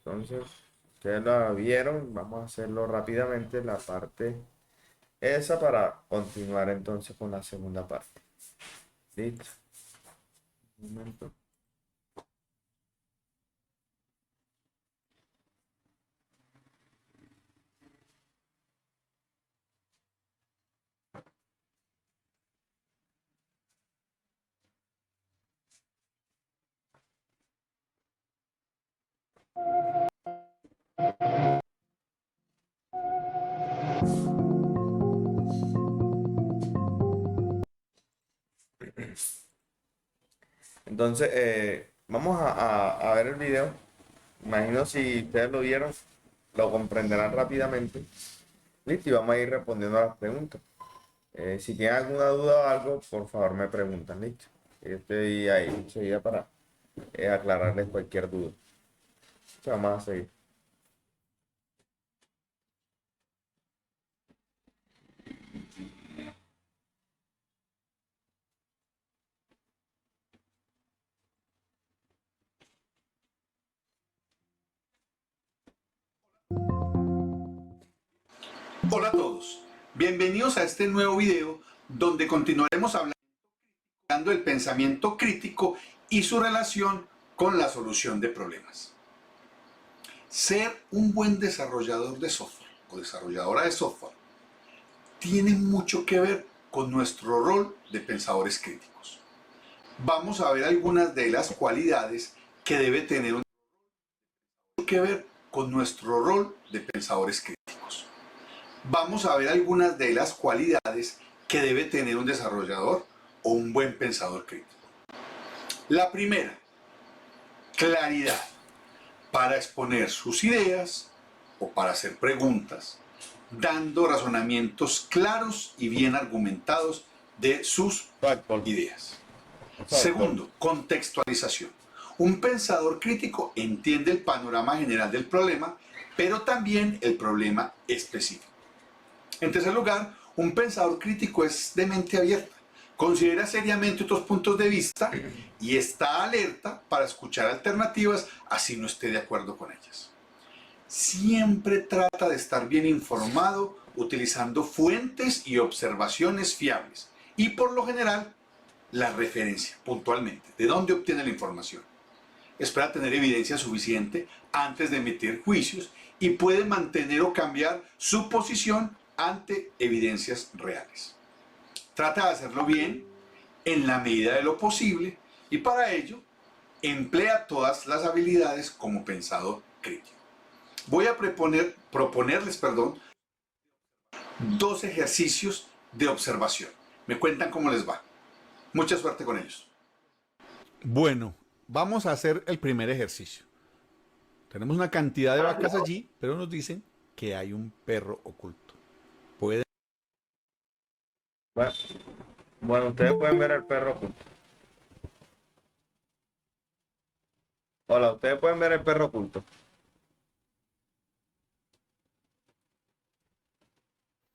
Entonces, ustedes la vieron, vamos a hacerlo rápidamente, la parte esa para continuar entonces con la segunda parte. ¿Listo? Un momento. Entonces, vamos a ver el video. Imagino si ustedes lo vieron, lo comprenderán rápidamente. Listo, y vamos a ir respondiendo a las preguntas. Si tienen alguna duda o algo, por favor me preguntan, listo. Yo estoy ahí enseguida para aclararles cualquier duda. Vamos a seguir. Hola a todos, bienvenidos a este nuevo video donde continuaremos hablando del pensamiento crítico y su relación con la solución de problemas. Ser un buen desarrollador de software o desarrolladora de software tiene mucho que ver con nuestro rol de pensadores críticos. Vamos a ver algunas de las cualidades que debe tener Vamos a ver algunas de las cualidades que debe tener un desarrollador o un buen pensador crítico. La primera, claridad para exponer sus ideas o para hacer preguntas, dando razonamientos claros y bien argumentados de sus ideas. Segundo, contextualización. Un pensador crítico entiende el panorama general del problema, pero también el problema específico. En tercer lugar, un pensador crítico es de mente abierta, considera seriamente otros puntos de vista y está alerta para escuchar alternativas así no esté de acuerdo con ellas. Siempre trata de estar bien informado utilizando fuentes y observaciones fiables y por lo general la referencia puntualmente de dónde obtiene la información. Espera tener evidencia suficiente antes de emitir juicios y puede mantener o cambiar su posición ante evidencias reales. Trata de hacerlo bien en la medida de lo posible y para ello emplea todas las habilidades como pensador crítico. Voy a proponerles dos ejercicios de observación. Me cuentan cómo les va. Mucha suerte con ellos. Bueno, vamos a hacer el primer ejercicio. Tenemos una cantidad de vacas allí, pero nos dicen que hay un perro oculto. Puede. Bueno, ustedes pueden ver el perro oculto. Hola, ustedes pueden ver el perro oculto.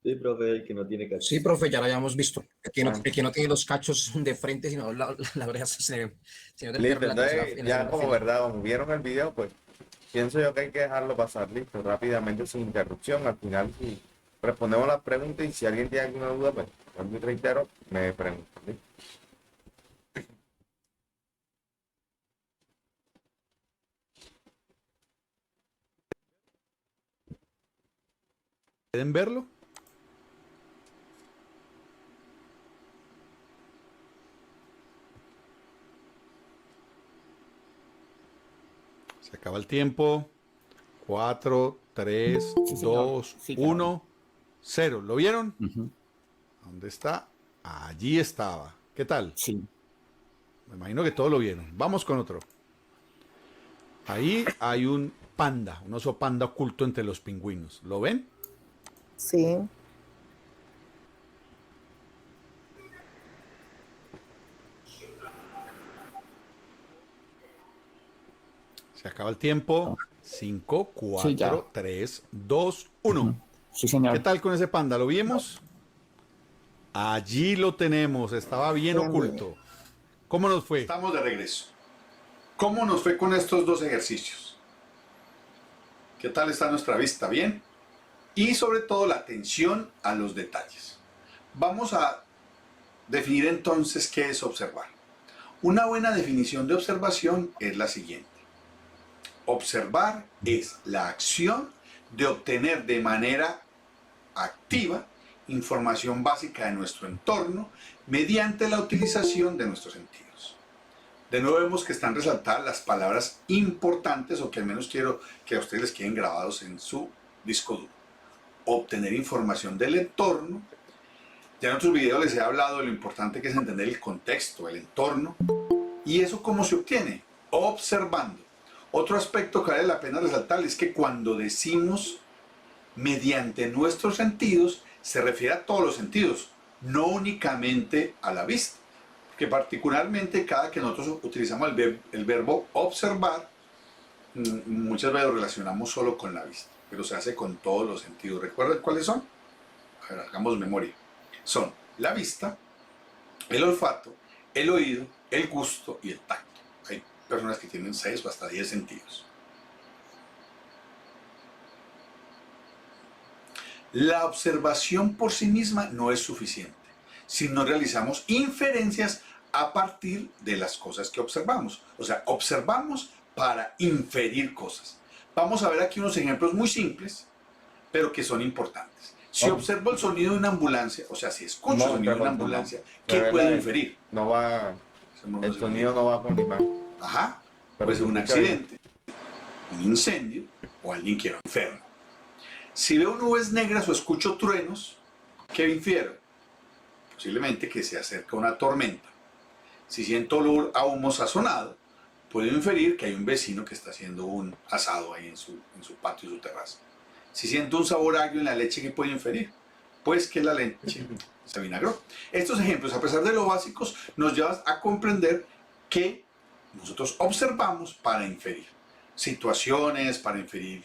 Sí, profe, el que no tiene cachos. Sí, profe, ya lo habíamos visto. Bueno. El que no tiene los cachos de frente, sino la oreja, sino del Listo, perro en la tercera, entonces en la ya segunda como fila. verdad, como vieron el video, pues pienso yo que hay que dejarlo pasar, listo, rápidamente sin interrupción. Al final, si respondemos las preguntas y si alguien tiene alguna duda, pues vuelvo y reitero, me preguntan, ¿listo? ¿Pueden verlo? Se acaba el tiempo. 4, 3, Sí, señor. 2, Sí, claro. 1, 0. ¿Lo vieron? ¿Dónde está? Allí estaba. ¿Qué tal? Sí. Me imagino que todos lo vieron. Vamos con otro. Ahí hay un panda, un oso panda oculto entre los pingüinos. ¿Lo ven? Sí. Se acaba el tiempo. 5, 4, Sí, ya. 3, 2, 1. Sí, señor. ¿Qué tal con ese panda? ¿Lo vimos? Allí lo tenemos. Estaba bien Bien, oculto. ¿Cómo nos fue? Estamos de regreso. ¿Cómo nos fue con estos dos ejercicios? ¿Qué tal está nuestra vista? ¿Bien? Y sobre todo la atención a los detalles. Vamos a definir entonces qué es observar. Una buena definición de observación es la siguiente. Observar es la acción de obtener de manera activa información básica de nuestro entorno mediante la utilización de nuestros sentidos. De nuevo vemos que están resaltadas las palabras importantes, o que al menos quiero que a ustedes les queden grabados en su disco duro. Obtener información del entorno. Ya en otros videos les he hablado de lo importante que es entender el contexto, el entorno. ¿Y eso cómo se obtiene? Observando. Otro aspecto que vale la pena resaltar es que cuando decimos mediante nuestros sentidos, se refiere a todos los sentidos, no únicamente a la vista. Porque particularmente cada que nosotros utilizamos el verbo observar, muchas veces lo relacionamos solo con la vista, pero se hace con todos los sentidos. ¿Recuerdan cuáles son? A ver, hagamos memoria. Son la vista, el olfato, el oído, el gusto y el tacto. Hay personas que tienen 6 o hasta 10 sentidos. La observación por sí misma no es suficiente, si no realizamos inferencias a partir de las cosas que observamos. O sea, observamos para inferir cosas. Vamos a ver aquí unos ejemplos muy simples, pero que son importantes. Si observo el sonido de una ambulancia, o sea, si escucho el sonido de una ambulancia, ¿qué puedo inferir? No va, el sonido no va con la imagen. Ajá, Pero puede ser un se escucha bien. accidente, un incendio o alguien que va enfermo. Si veo nubes negras o escucho truenos, ¿qué infiero? Posiblemente que se acerca una tormenta. Si siento olor a humo sazonado, puedo inferir que hay un vecino que está haciendo un asado ahí en su patio y su terraza. Si siento un sabor agrio en la leche, ¿qué puedo inferir? Pues que la leche se vinagró. Estos ejemplos, a pesar de lo básicos, nos llevan a comprender que nosotros observamos para inferir situaciones, para inferir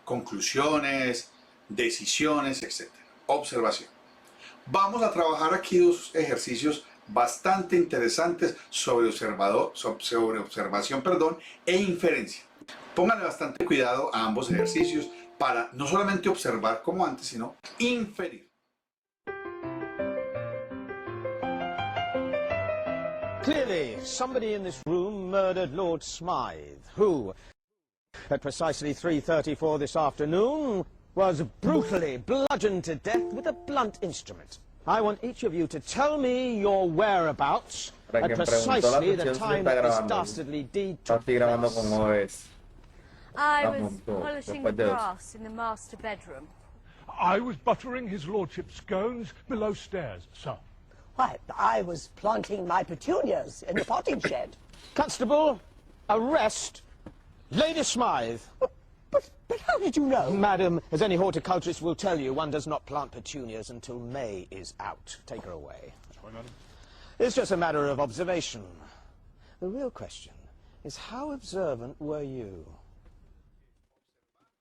conclusiones, decisiones, etc. Observación. Vamos a trabajar aquí dos ejercicios bastante interesantes sobre observación, e inferencia. Pónganle bastante cuidado a ambos ejercicios para no solamente observar como antes, sino inferir. Clearly, somebody in this room murdered Lord Smythe, who, at precisely 3:34 this afternoon, was brutally bludgeoned to death with a blunt instrument. I want each of you to tell me your whereabouts Para at quien preguntó la precisely the sección, se time está that this grabando. dastardly deed Está took aquí grabando con place. OBS. I Vamos, was todo, polishing the después de dos. brass in the master bedroom. I was buttering his lordship's scones below stairs, sir. Why, I was planting my petunias in the potting shed. Constable, arrest Lady Smythe. But how did you know? Madam, as any horticulturist will tell you, one does not plant petunias until May is out. Take her away. Sorry, madam. It's just a matter of observation. The real question is, how observant were you?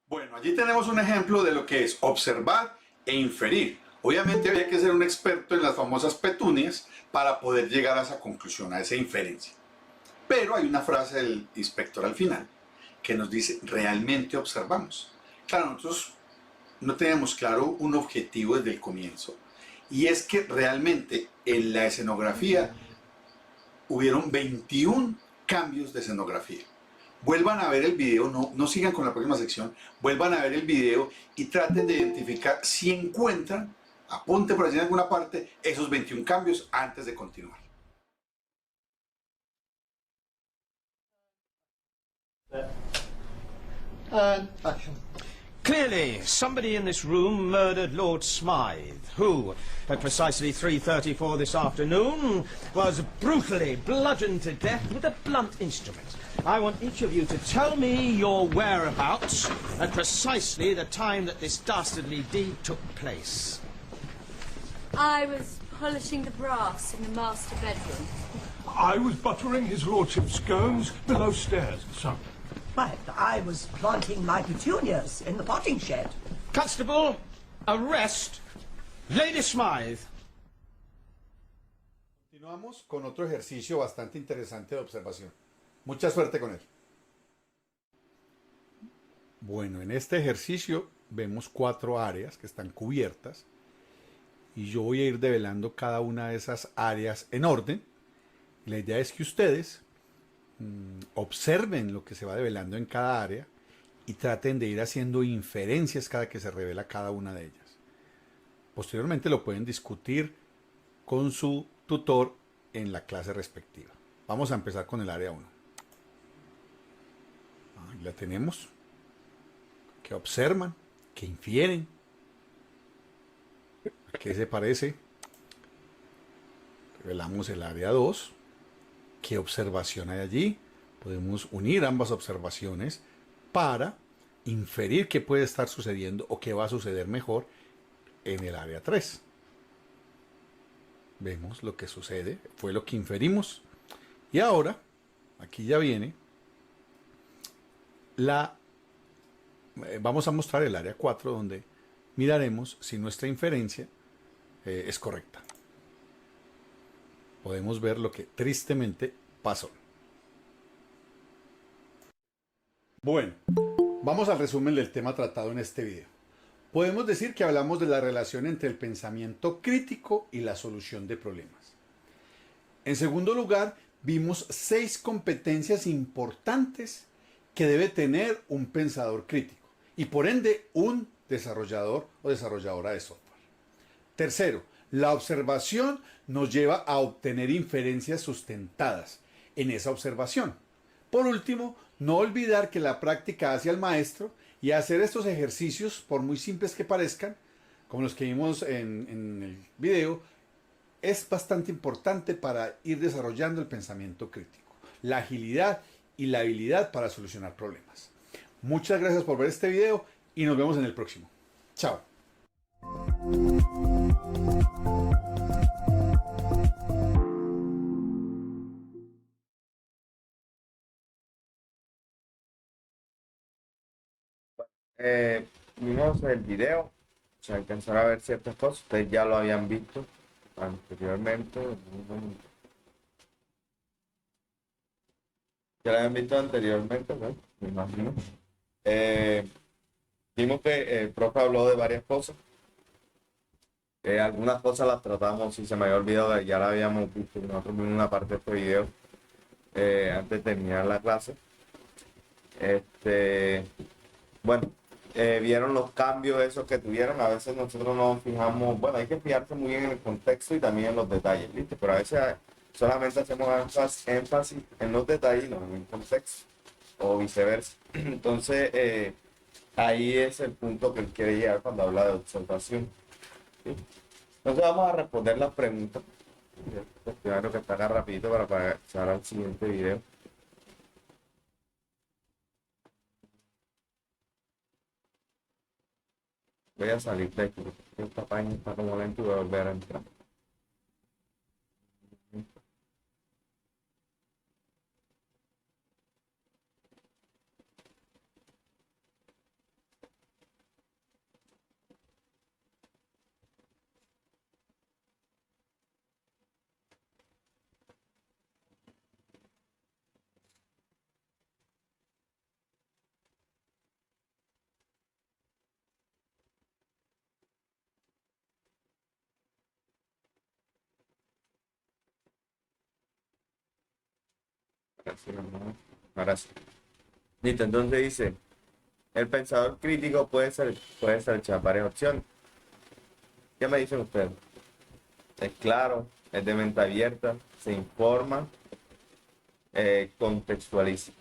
Bueno, allí tenemos un ejemplo de lo que es observar e inferir. Obviamente había que ser un experto en las famosas petunias para poder llegar a esa conclusión, a esa inferencia. Pero hay una frase del inspector al final que nos dice, ¿realmente observamos? Claro, nosotros no teníamos claro un objetivo desde el comienzo. Y es que realmente en la escenografía hubieron 21 cambios de escenografía. Vuelvan a ver el video, no sigan con la próxima sección, vuelvan a ver el video y traten de identificar si encuentran, apunte por allí en alguna parte, esos 21 cambios antes de continuar. Action. Clearly, somebody in this room murdered Lord Smythe, who, at precisely 3:34 this afternoon, was brutally bludgeoned to death with a blunt instrument. I want each of you to tell me your whereabouts at precisely the time that this dastardly deed took place. I was polishing the brass in the master bedroom. I was buttering his lordship's scones below stairs, sir. Why, I was planting my petunias in the potting shed. Constable, arrest Lady Smythe. Continuamos con otro ejercicio bastante interesante de observación. Mucha suerte con él. Bueno, en este ejercicio vemos 4 áreas que están cubiertas y yo voy a ir develando cada una de esas áreas en orden. La idea es que ustedes observen lo que se va develando en cada área y traten de ir haciendo inferencias cada que se revela cada una de ellas. Posteriormente lo pueden discutir con su tutor en la clase respectiva. Vamos a empezar con el área 1. Ahí la tenemos. ¿Qué observan? ¿Qué infieren? ¿A qué se parece? Revelamos el área 2. ¿Qué observación hay allí? Podemos unir ambas observaciones para inferir qué puede estar sucediendo o qué va a suceder mejor en el área 3. Vemos lo que sucede, fue lo que inferimos. Y ahora, aquí ya viene vamos a mostrar el área 4 donde miraremos si nuestra inferencia es correcta. Podemos ver lo que tristemente pasó. Bueno, vamos al resumen del tema tratado en este video. Podemos decir que hablamos de la relación entre el pensamiento crítico y la solución de problemas. En segundo lugar, vimos 6 competencias importantes que debe tener un pensador crítico y por ende un desarrollador o desarrolladora de software. Tercero, la observación nos lleva a obtener inferencias sustentadas en esa observación. Por último, no olvidar que la práctica hace al maestro y hacer estos ejercicios, por muy simples que parezcan, como los que vimos en el video, es bastante importante para ir desarrollando el pensamiento crítico, la agilidad y la habilidad para solucionar problemas. Muchas gracias por ver este video y nos vemos en el próximo. Chao. Vimos el video, o sea, alcanzar a ver ciertas cosas, ustedes ya lo habían visto anteriormente. Ya lo habían visto anteriormente, ¿no? Me imagino. Vimos que el profe habló de varias cosas. Algunas cosas las tratamos, si se me había olvidado, ya la habíamos visto. Nosotros vimos una parte de este video antes de terminar la clase. Bueno, vieron los cambios esos que tuvieron. A veces nosotros nos fijamos, bueno, hay que fijarse muy bien en el contexto y también en los detalles, ¿viste? Pero a veces solamente hacemos énfasis en los detalles y no en el contexto, o viceversa. Entonces, ahí es el punto que él quiere llegar cuando habla de observación, ¿sí? Entonces vamos a responder las preguntas. Espero que está acá rapidito para pasar al siguiente video. Voy a salir de aquí, esta página está como lento y voy a volver a entrar. Ahora sí. Listo, entonces dice, el pensador crítico puede ser varias opciones. ¿Qué me dicen ustedes? Es claro, es de mente abierta, se informa, contextualiza.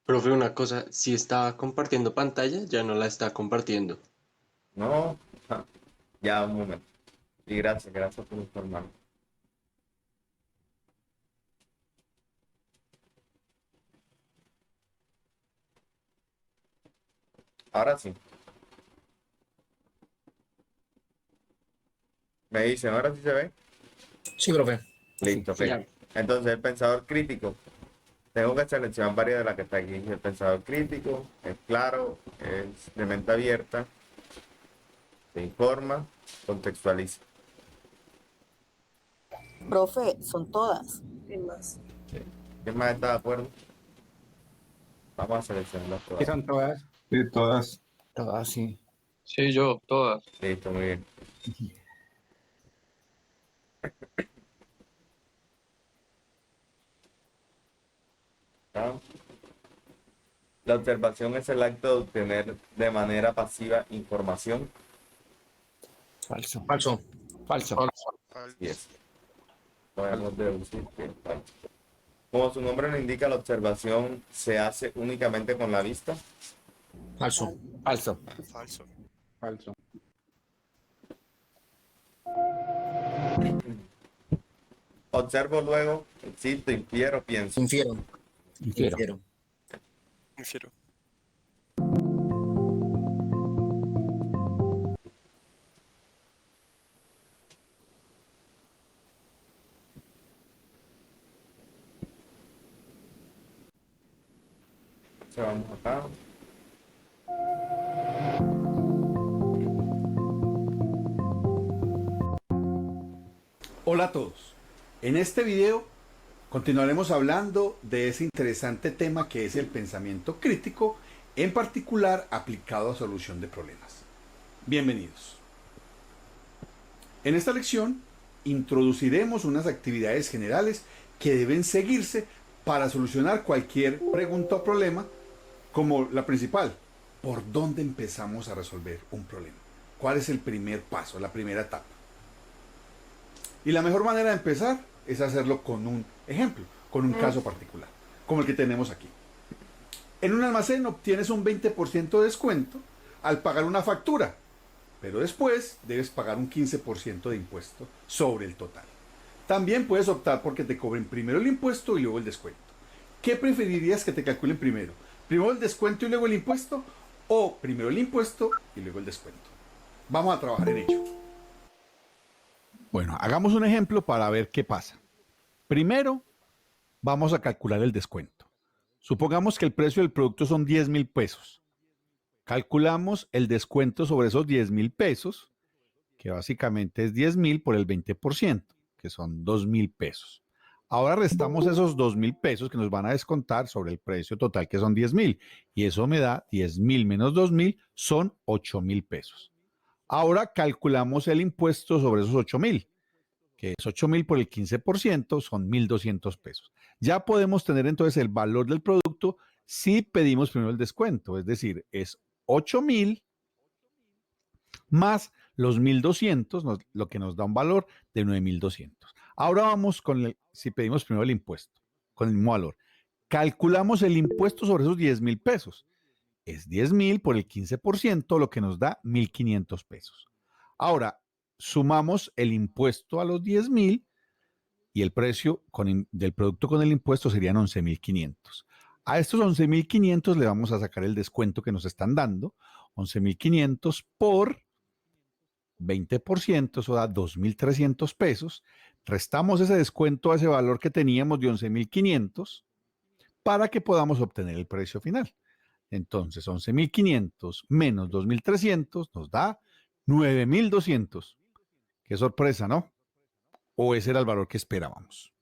Profe, una cosa, si estaba compartiendo pantalla, ya no la está compartiendo. No, ya un momento. Y gracias por informarme. Ahora sí. Me dicen, ahora sí se ve. Sí, profe. Listo, Sí, ok. Entonces, el pensador crítico. Tengo que seleccionar varias de las que está aquí. El pensador crítico es claro, es de mente abierta, se informa, contextualiza. profe, son todas. ¿Quién más está de acuerdo? Vamos a seleccionarlas todas. ¿Qué son todas? Sí, todas. Todas, sí. Sí, yo, todas. Listo, muy bien. ¿Ah? La observación es el acto de obtener de manera pasiva información. Falso. Falso. Falso. Así es. Podemos deducir que es falso. Como su nombre lo indica, la observación se hace únicamente con la vista. Falso. Falso. Falso. Falso. Observo luego, existo, infiero, pienso. Infiero. Infiero. Infiero. Entonces vamos acá. Hola a todos. En este video continuaremos hablando de ese interesante tema que es el pensamiento crítico, en particular aplicado a solución de problemas. Bienvenidos. En esta lección introduciremos unas actividades generales que deben seguirse para solucionar cualquier pregunta o problema, como la principal: ¿por dónde empezamos a resolver un problema? ¿Cuál es el primer paso, la primera etapa? Y la mejor manera de empezar es hacerlo con un ejemplo, con un caso particular, como el que tenemos aquí. En un almacén obtienes un 20% de descuento al pagar una factura, pero después debes pagar un 15% de impuesto sobre el total. También puedes optar porque te cobren primero el impuesto y luego el descuento. ¿Qué preferirías que te calculen primero? ¿Primero el descuento y luego el impuesto? ¿O primero el impuesto y luego el descuento? Vamos a trabajar en ello. Bueno, hagamos un ejemplo para ver qué pasa. Primero, vamos a calcular el descuento. Supongamos que el precio del producto son 10,000 pesos. Calculamos el descuento sobre esos 10,000 pesos, que básicamente es 10,000 por el 20%, que son 2,000 pesos. Ahora restamos esos 2,000 pesos que nos van a descontar sobre el precio total, que son 10,000. Y eso me da 10,000 menos 2,000, son 8,000 pesos. Ahora calculamos el impuesto sobre esos 8,000, que es 8,000 por el 15%, son 1,200 pesos. Ya podemos tener entonces el valor del producto si pedimos primero el descuento, es decir, es 8,000 más los 1,200, lo que nos da un valor de 9,200. Ahora vamos con si pedimos primero el impuesto, con el mismo valor. Calculamos el impuesto sobre esos 10,000 pesos. Es 10,000 por el 15%, lo que nos da 1,500 pesos. Ahora, sumamos el impuesto a los 10,000 y el precio del producto con el impuesto serían 11,500. A estos 11,500 le vamos a sacar el descuento que nos están dando. 11,500 por 20%, eso da 2,300 pesos. Restamos ese descuento a ese valor que teníamos de 11,500 para que podamos obtener el precio final. Entonces, 11,500 menos 2,300 nos da 9,200. Qué sorpresa, ¿no? ¿O ese era el valor que esperábamos?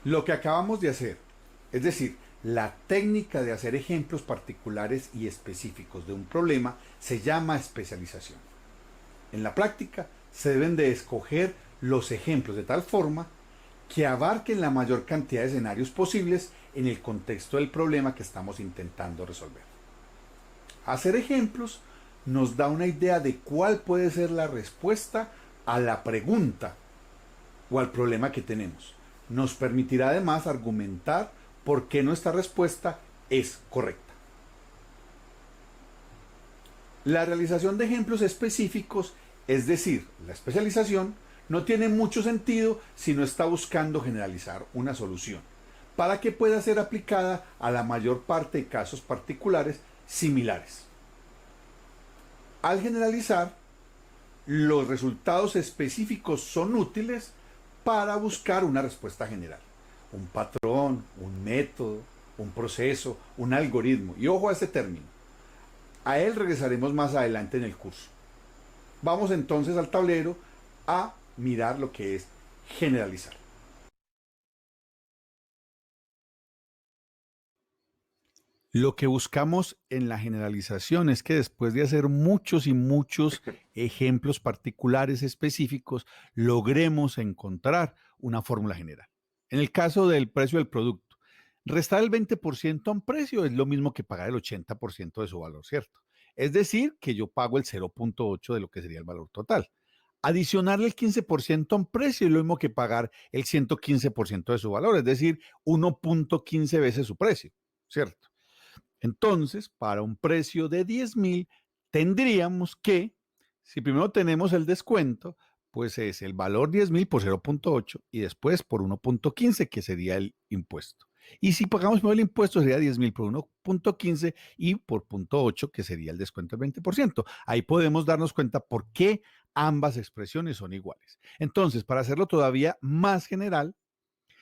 Lo que acabamos de hacer, es decir, la técnica de hacer ejemplos particulares y específicos de un problema, se llama especialización. En la práctica, se deben de escoger los ejemplos de tal forma que abarquen la mayor cantidad de escenarios posibles en el contexto del problema que estamos intentando resolver. Hacer ejemplos nos da una idea de cuál puede ser la respuesta a la pregunta o al problema que tenemos. Nos permitirá además argumentar por qué nuestra respuesta es correcta. La realización de ejemplos específicos, es decir, la especialización, no tiene mucho sentido si no está buscando generalizar una solución, para que pueda ser aplicada a la mayor parte de casos particulares similares. Al generalizar, los resultados específicos son útiles para buscar una respuesta general. Un patrón, un método, un proceso, un algoritmo. Y ojo a este término. A él regresaremos más adelante en el curso. Vamos entonces al tablero a mirar lo que es generalizar. Lo que buscamos en la generalización es que después de hacer muchos y muchos ejemplos particulares específicos, logremos encontrar una fórmula general. En el caso del precio del producto, restar el 20% a un precio es lo mismo que pagar el 80% de su valor, ¿cierto? Es decir, que yo pago el 0.8 de lo que sería el valor total. Adicionarle el 15% a un precio es lo mismo que pagar el 115% de su valor, es decir, 1.15 veces su precio, ¿cierto? Entonces, para un precio de 10,000, tendríamos que, si primero tenemos el descuento, pues es el valor 10,000 por 0.8 y después por 1.15, que sería el impuesto. Y si pagamos primero el impuesto, sería 10,000 por 1.15 y por 0.8, que sería el descuento del 20%. Ahí podemos darnos cuenta por qué ambas expresiones son iguales. Entonces, para hacerlo todavía más general,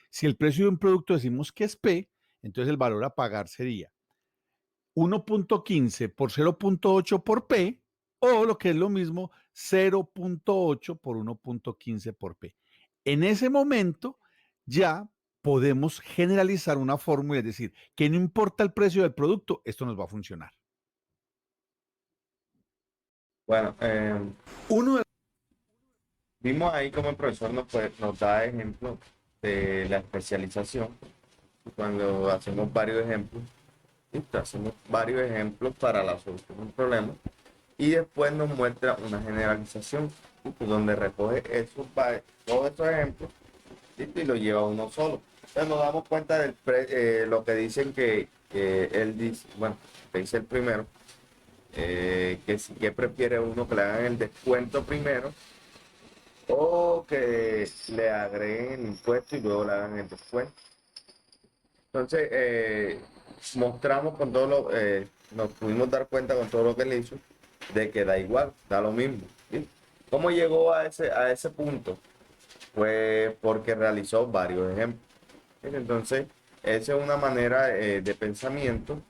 si el precio de un producto decimos que es P, entonces el valor a pagar sería 1.15 por 0.8 por P, o lo que es lo mismo, 0.8 por 1.15 por P. En ese momento ya podemos generalizar una fórmula, es decir, que no importa el precio del producto, esto nos va a funcionar. Bueno, vimos ahí como el profesor nos da ejemplos de la especialización. Cuando hacemos varios ejemplos, hacemos varios ejemplos para la solución de un problema y después nos muestra una generalización donde recoge todos estos ejemplos y lo lleva a uno solo. Entonces nos damos cuenta de lo que dicen que él dice, bueno, que dice el primero, que prefiere uno que le hagan el descuento primero o que le agreguen el impuesto y luego le hagan el descuento. Entonces, mostramos con nos pudimos dar cuenta con todo lo que él hizo, de que da igual, da lo mismo. ¿Sí? ¿Cómo llegó a ese punto? Pues porque realizó varios ejemplos. ¿Sí? Entonces, esa es una manera de pensamiento,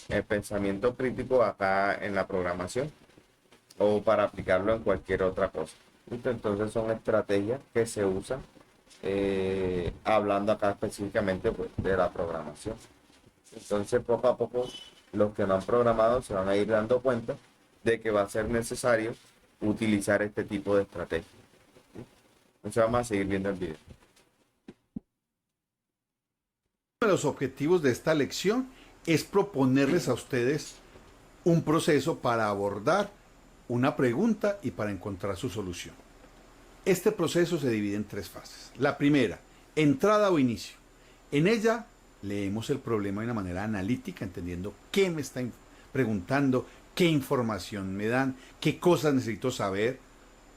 el pensamiento crítico acá en la programación, o para aplicarlo en cualquier otra cosa. ¿Sí? Entonces, son estrategias que se usan hablando acá específicamente pues, de la programación. Entonces poco a poco los que no han programado se van a ir dando cuenta de que va a ser necesario utilizar este tipo de estrategias. Entonces vamos a seguir viendo el video. Uno de los objetivos de esta lección es proponerles a ustedes un proceso para abordar una pregunta y para encontrar su solución. Este proceso se divide en 3 fases. La primera, entrada o inicio. En ella leemos el problema de una manera analítica, entendiendo qué me están preguntando, qué información me dan, qué cosas necesito saber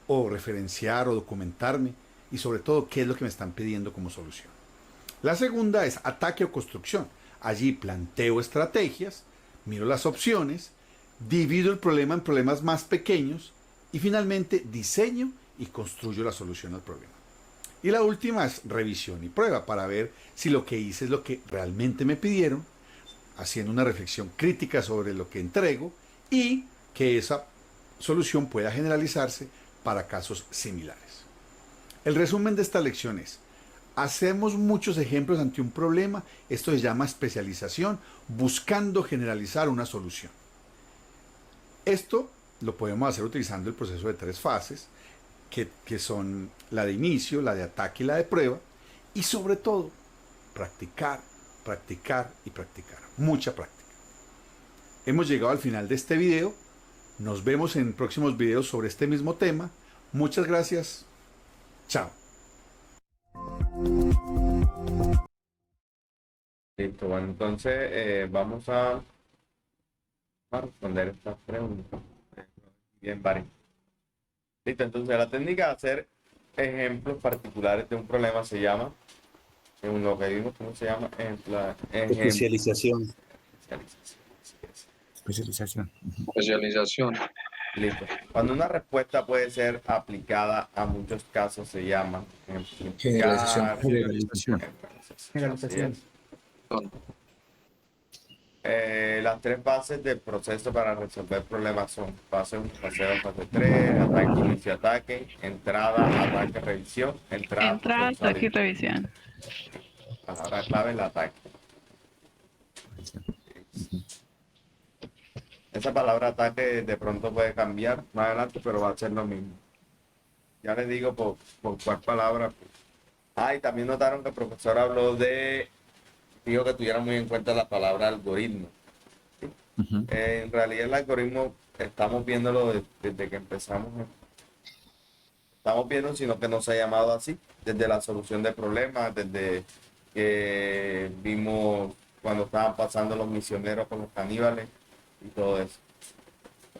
o referenciar o documentarme y sobre todo qué es lo que me están pidiendo como solución. La segunda es ataque o construcción. Allí planteo estrategias, miro las opciones, divido el problema en problemas más pequeños y finalmente diseño y construyo la solución al problema. Y la última es revisión y prueba para ver si lo que hice es lo que realmente me pidieron, haciendo una reflexión crítica sobre lo que entrego y que esa solución pueda generalizarse para casos similares. El resumen de esta lección es: hacemos muchos ejemplos ante un problema, esto se llama especialización, buscando generalizar una solución. Esto lo podemos hacer utilizando el proceso de 3 fases, que son la de inicio, la de ataque y la de prueba, y sobre todo, practicar, practicar y practicar. Mucha práctica. Hemos llegado al final de este video. Nos vemos en próximos videos sobre este mismo tema. Muchas gracias. Chao. Listo, bueno, entonces vamos a responder estas preguntas. Bien, varias. Listo, entonces la técnica de hacer ejemplos particulares de un problema se llama, en lo que vimos, ¿cómo se llama? Especialización. Especialización. Especialización. Listo. Cuando una respuesta puede ser aplicada a muchos casos se llama Generalización. Generalización. Generalización. Las tres fases del proceso para resolver problemas son fase 1, fase 2, fase 3, ataque, inicio, ataque, entrada, ataque, revisión, entrada, Entrada, ataque y salida. revisión. Palabra clave, el ataque. Esa palabra ataque de pronto puede cambiar más adelante, pero va a ser lo mismo. Ya les digo por cuál palabra. Y también notaron que el profesor dijo que tuvieran muy en cuenta la palabra algoritmo. En realidad el algoritmo estamos viéndolo desde que empezamos. Estamos viendo, sino que no se ha llamado así, desde la solución de problemas, desde que vimos cuando estaban pasando los misioneros con los caníbales y todo eso.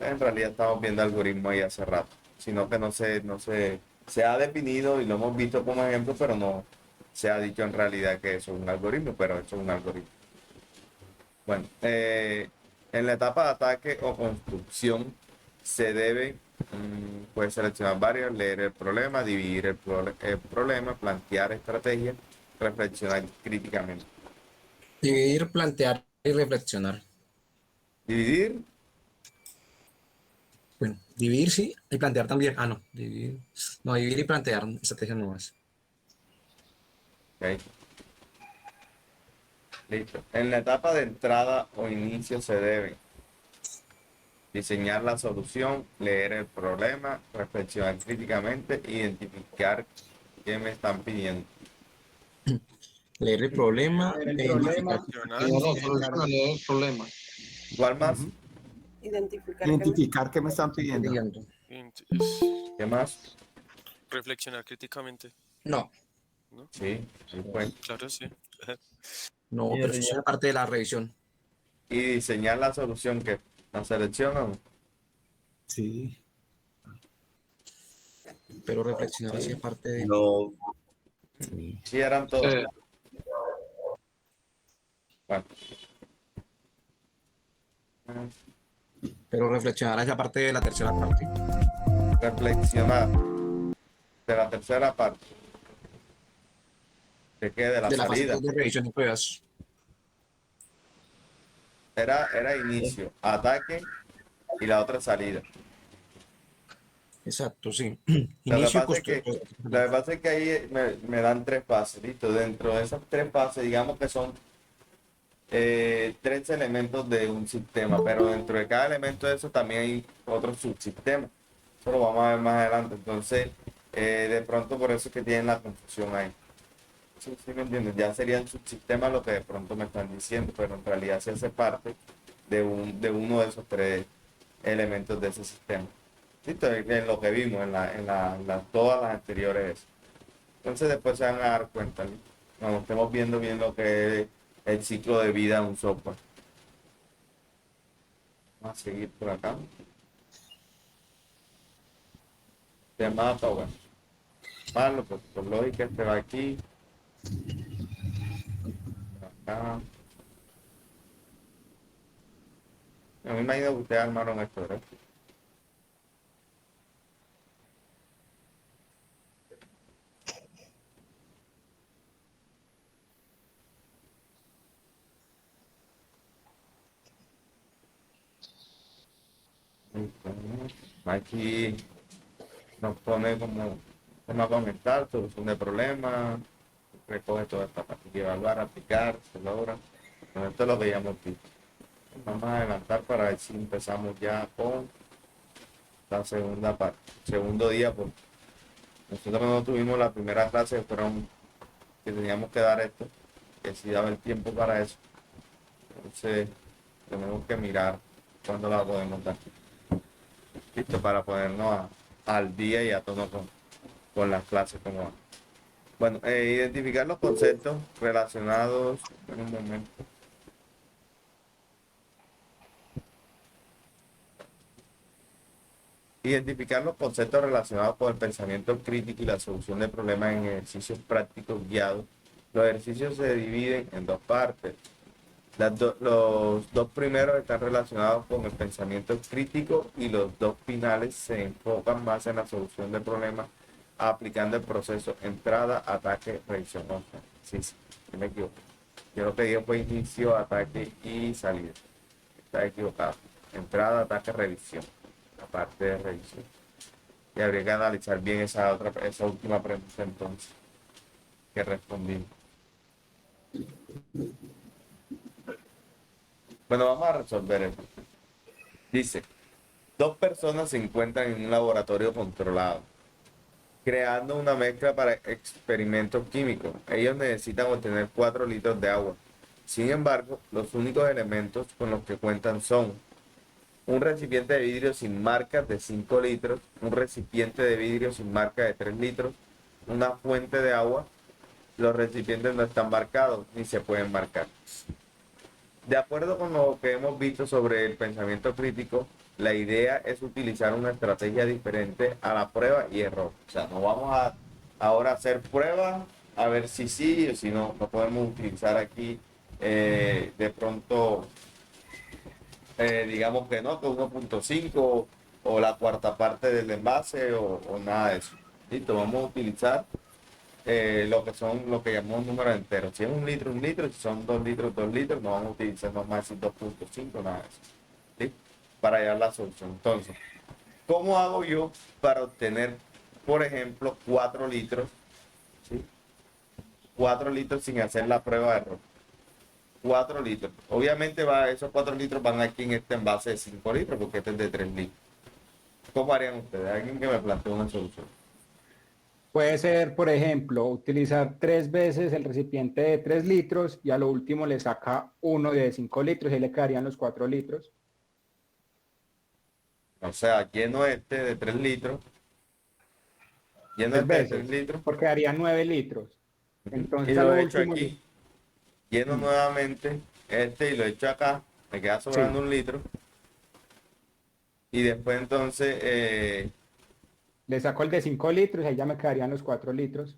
En realidad estamos viendo algoritmo ahí hace rato, sino que se ha definido y lo hemos visto como ejemplo, pero no se ha dicho en realidad que eso es un algoritmo, pero eso es un algoritmo. Bueno, en la etapa de ataque o construcción se debe, puede seleccionar varios, leer el problema, dividir el problema, plantear estrategias, reflexionar críticamente. Dividir, plantear y reflexionar. Dividir. Bueno, dividir sí, y plantear también. No, dividir. No, dividir y plantear estrategias nuevas. Ok. Listo. En la etapa de entrada o inicio se debe diseñar la solución, leer el problema, reflexionar críticamente, identificar qué me están pidiendo. Leer el problema, leer el problema. ¿Cuál más? Identificar qué me están pidiendo. ¿Qué más? Reflexionar críticamente. No. ¿No? Sí, pues. Claro, sí. No, pero eso es parte de la revisión. Y diseñar la solución que la seleccionan. Sí. Pero reflexionar así es parte de. No. Sí, eran todos. Bueno. Pero reflexionar es la parte de la tercera parte. Reflexionar de la tercera parte. ¿De qué? De la salida. Fase de revisión y pruebas. Era inicio, ataque y la otra salida. Exacto, sí. Lo que Inicio, pasa es que ahí me dan tres fases, ¿listo? Dentro de esas tres fases, digamos que son tres elementos de un sistema, pero dentro de cada elemento de eso también hay otro subsistema. Eso lo vamos a ver más adelante. Entonces, de pronto por eso es que tienen la confusión ahí. Sí, sí, me entiendes. Ya sería el subsistema lo que de pronto me están diciendo, pero en realidad se hace parte de uno de esos tres elementos de ese sistema. ¿Listo? En lo que vimos todas las anteriores. Entonces después se van a dar cuenta, ¿listo? Cuando estemos viendo bien lo que es el ciclo de vida de un software. Vamos a seguir por acá. De mapa, bueno. Malo, pues por lógica este va aquí. Acá. A mí me imagino que ustedes armaron esto, ¿verdad? Aquí nos pone como mapa mental, solución de problemas, recoge toda esta parte que evaluar, aplicar, se logra. Bueno, esto es lo que ya hemos visto. Vamos a adelantar para ver si empezamos ya con la segunda parte, segundo día, porque nosotros no tuvimos la primera clase, que teníamos que dar esto, que si daba el tiempo para eso. Entonces tenemos que mirar cuándo la podemos dar. Listo, para ponernos al día y a tono con las clases como van. Bueno, identificar los conceptos relacionados en un momento. Identificar los conceptos relacionados con el pensamiento crítico y la solución de problemas en ejercicios prácticos guiados. Los ejercicios se dividen en dos partes. Los dos primeros están relacionados con el pensamiento crítico y los dos finales se enfocan más en la solución de problemas aplicando el proceso entrada, ataque, revisión. Sí, me equivoco. Creo que yo fue inicio, ataque y salida. Está equivocado. Entrada, ataque, revisión. La parte de revisión. Y habría que analizar bien esa última pregunta entonces que respondí. Bueno, vamos a resolver esto. Dice, dos personas se encuentran en un laboratorio controlado, creando una mezcla para experimentos químicos. Ellos necesitan obtener 4 litros de agua. Sin embargo, los únicos elementos con los que cuentan son un recipiente de vidrio sin marcas de 5 litros, un recipiente de vidrio sin marca de 3 litros, una fuente de agua. Los recipientes no están marcados ni se pueden marcar. De acuerdo con lo que hemos visto sobre el pensamiento crítico, la idea es utilizar una estrategia diferente a la prueba y error. O sea, no vamos a ahora hacer pruebas a ver si sí o si no. No podemos utilizar aquí de pronto, digamos que no, que 1.5 o la cuarta parte del envase o nada de eso. Listo, vamos a utilizar lo que llamamos números enteros. Si es 1 litro, 1 litro. Si son 2 litros, 2 litros. No vamos a utilizar más 2.5, nada de eso. ¿Sí? Para hallar la solución. Entonces, ¿cómo hago yo para obtener, por ejemplo, 4 litros? ¿Sí? 4 litros sin hacer la prueba de error. 4 litros. Obviamente esos 4 litros van aquí en este envase de 5 litros porque este es de 3 litros. ¿Cómo harían ustedes? Alguien que me plantee una solución. Puede ser, por ejemplo, utilizar 3 veces el recipiente de 3 litros y a lo último le saca uno de 5 litros y le quedarían los 4 litros. O sea, lleno este de 3 litros. Lleno 3 este de veces, 3 litros. porque daría 9 litros. Entonces, Y a lo lo he hecho último, aquí. Lleno nuevamente este y lo he hecho acá. Me queda sobrando 1 litro. Y después entonces... le saco el de 5 litros y ahí ya me quedarían los 4 litros.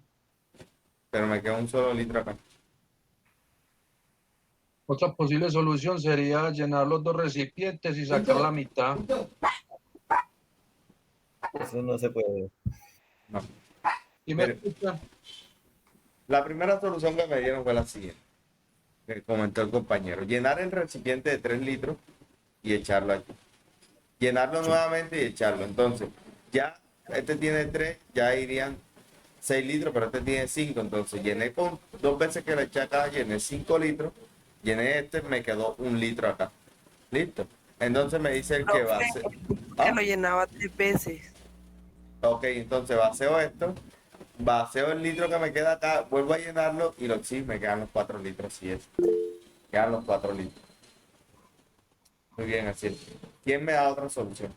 pero me queda un solo litro acá. Otra posible solución sería llenar los 2 recipientes y sacar la mitad. Eso no se puede. No. ¿Y me escucha? La primera solución que me dieron fue la siguiente, que comentó el compañero. Llenar el recipiente de 3 litros y echarlo aquí. Llenarlo nuevamente y echarlo. Entonces, ya este tiene 3, ya irían 6 litros, pero este tiene 5. Entonces, llené con 2 veces que le eché acá, llené 5 litros. Llené este, me quedó 1 litro acá. ¿Listo? Entonces me dice el que va a hacer. Que lo llenaba 3 veces. Ok, entonces vacío esto. Vacío el litro que me queda acá, vuelvo a llenarlo y sí, me quedan los 4 litros, así es. Quedan los 4 litros. Muy bien, así es. ¿Quién me da otra solución?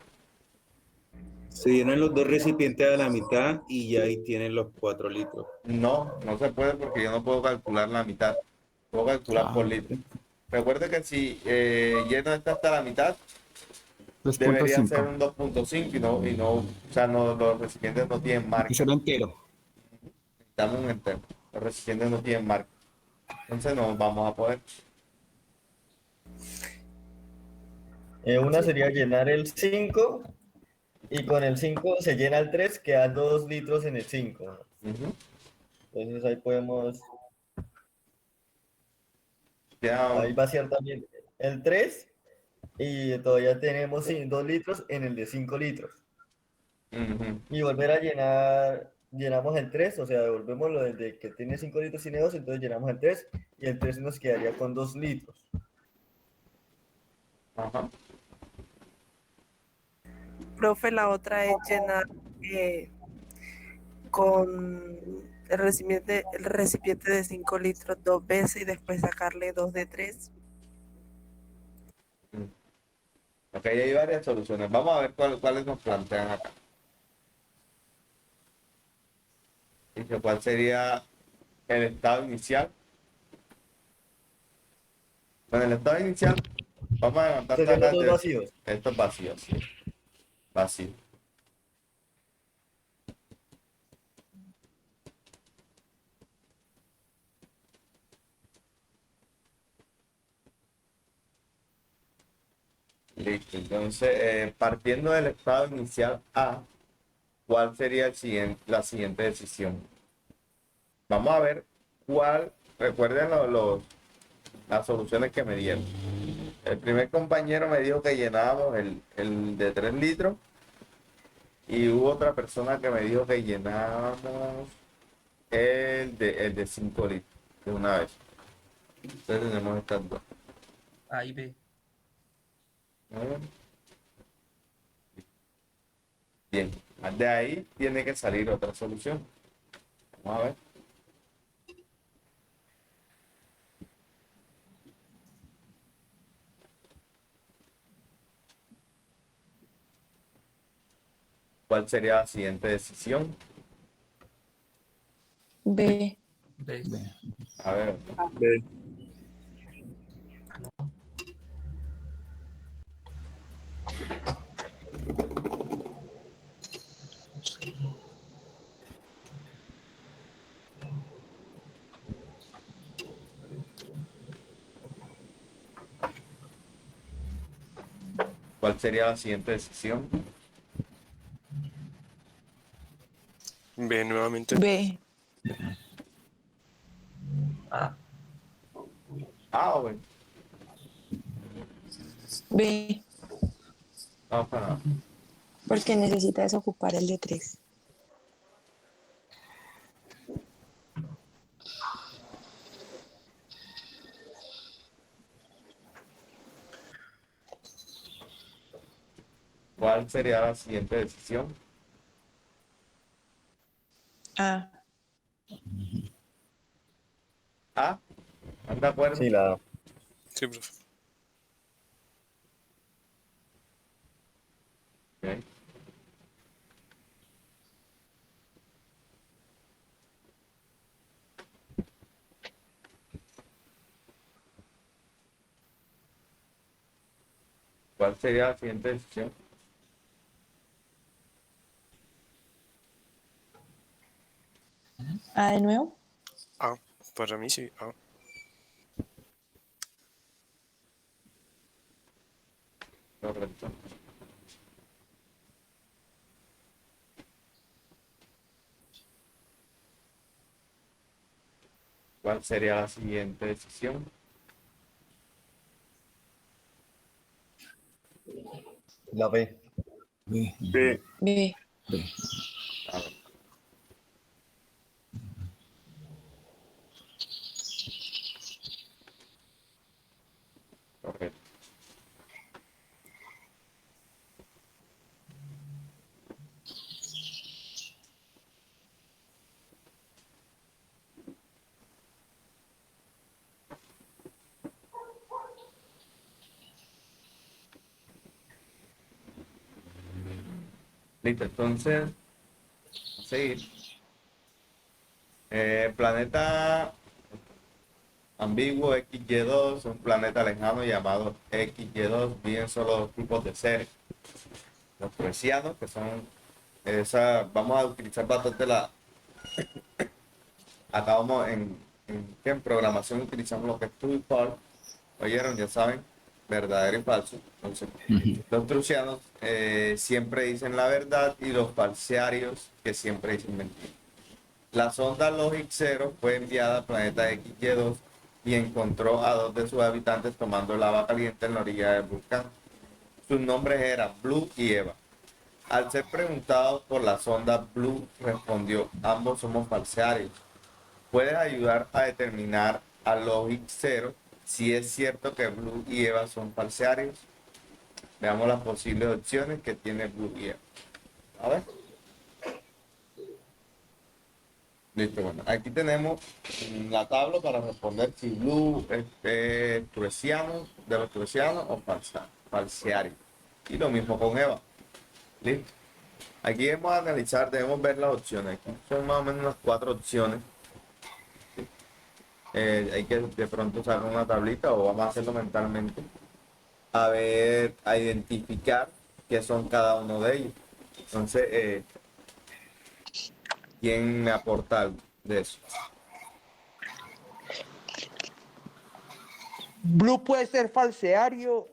Se llenan los 2 recipientes a la mitad y ya ahí tienen los 4 litros. No, no se puede porque yo no puedo calcular la mitad. Puedo calcular por litro. Recuerde que si lleno esta hasta la mitad, debería ser un 2.5 y no, o sea, los recipientes no tienen marca. Y será entero. Dame un entero. Los recipientes no tienen marca. Entonces no vamos a poder. Una sería llenar el 5 y con el 5 se llena el 3, queda 2 litros en el 5. Entonces ahí podemos... Ahí vaciar también el 3 y todavía tenemos 2 litros en el de 5 litros. Y volver a llenar, llenamos el 3, o sea, devolvemos lo de que tiene 5 litros tiene 2, entonces llenamos el 3 y el 3 nos quedaría con 2 litros. Ajá. Profe, la otra es llenar con el recipiente de 5 litros 2 veces y después sacarle 2 de 3. Ok, hay varias soluciones. Vamos a ver cuáles nos plantean acá. Dice, ¿cuál sería el estado inicial? Bueno, el estado inicial, vamos a levantar Estos vacíos. Estos vacíos, sí. Vacío. Listo, entonces, partiendo del estado inicial A, ¿cuál sería la siguiente decisión? Vamos a ver recuerden las soluciones que me dieron. El primer compañero me dijo que llenábamos el de 3 litros y hubo otra persona que me dijo que llenábamos el de 5 litros de una vez. Entonces tenemos estas dos. A y B. Bien, de ahí tiene que salir otra solución. Vamos a ver. ¿Cuál sería la siguiente decisión? B. B. A ver. B. ¿Cuál sería la siguiente decisión? B nuevamente. B. A. A o B. B. Vamos para A. Porque necesita desocupar el de 3. ¿Cuál sería la siguiente decisión? A. ¿A? ¿Están de acuerdo? Sí, la A. Sí, profe. Ok. ¿Cuál sería la siguiente decisión? A de nuevo. A. Para mí sí, A. Correcto. ¿Cuál sería la siguiente decisión? La B. B. B. B. B. A ver. Correcto. Listo, entonces, vamos a seguir. Planeta ambiguo XY, un planeta lejano llamado XY, viven solo dos tipos de seres. Los teresianos, que son vamos a utilizar bastante acá vamos en programación utilizamos lo que es true y false. Oyeron, ya saben, verdadero y falso. Entonces, los trucianos siempre dicen la verdad y los falsearios que siempre dicen mentira. La sonda Logic 0 fue enviada al planeta XY2 y encontró a 2 de sus habitantes tomando lava caliente en la orilla del volcán. Sus nombres eran Blue y Eva. Al ser preguntado por la sonda, Blue respondió: ambos somos falsearios. ¿Puedes ayudar a determinar a Logic 0 si es cierto que Blue y Eva son falsearios? Veamos las posibles opciones que tiene Blue y Eva. A ver. Listo, bueno. Aquí tenemos la tabla para responder si Blue es truciano, de los trucianos o falseario. Y lo mismo con Eva. Listo. Aquí debemos analizar, debemos ver las opciones. Aquí son más o menos unas 4 opciones. Hay que de pronto sacar una tablita o vamos a hacerlo mentalmente. A ver, a identificar qué son cada uno de ellos. Entonces, ¿quién me aporta algo de eso? Blue puede ser falseario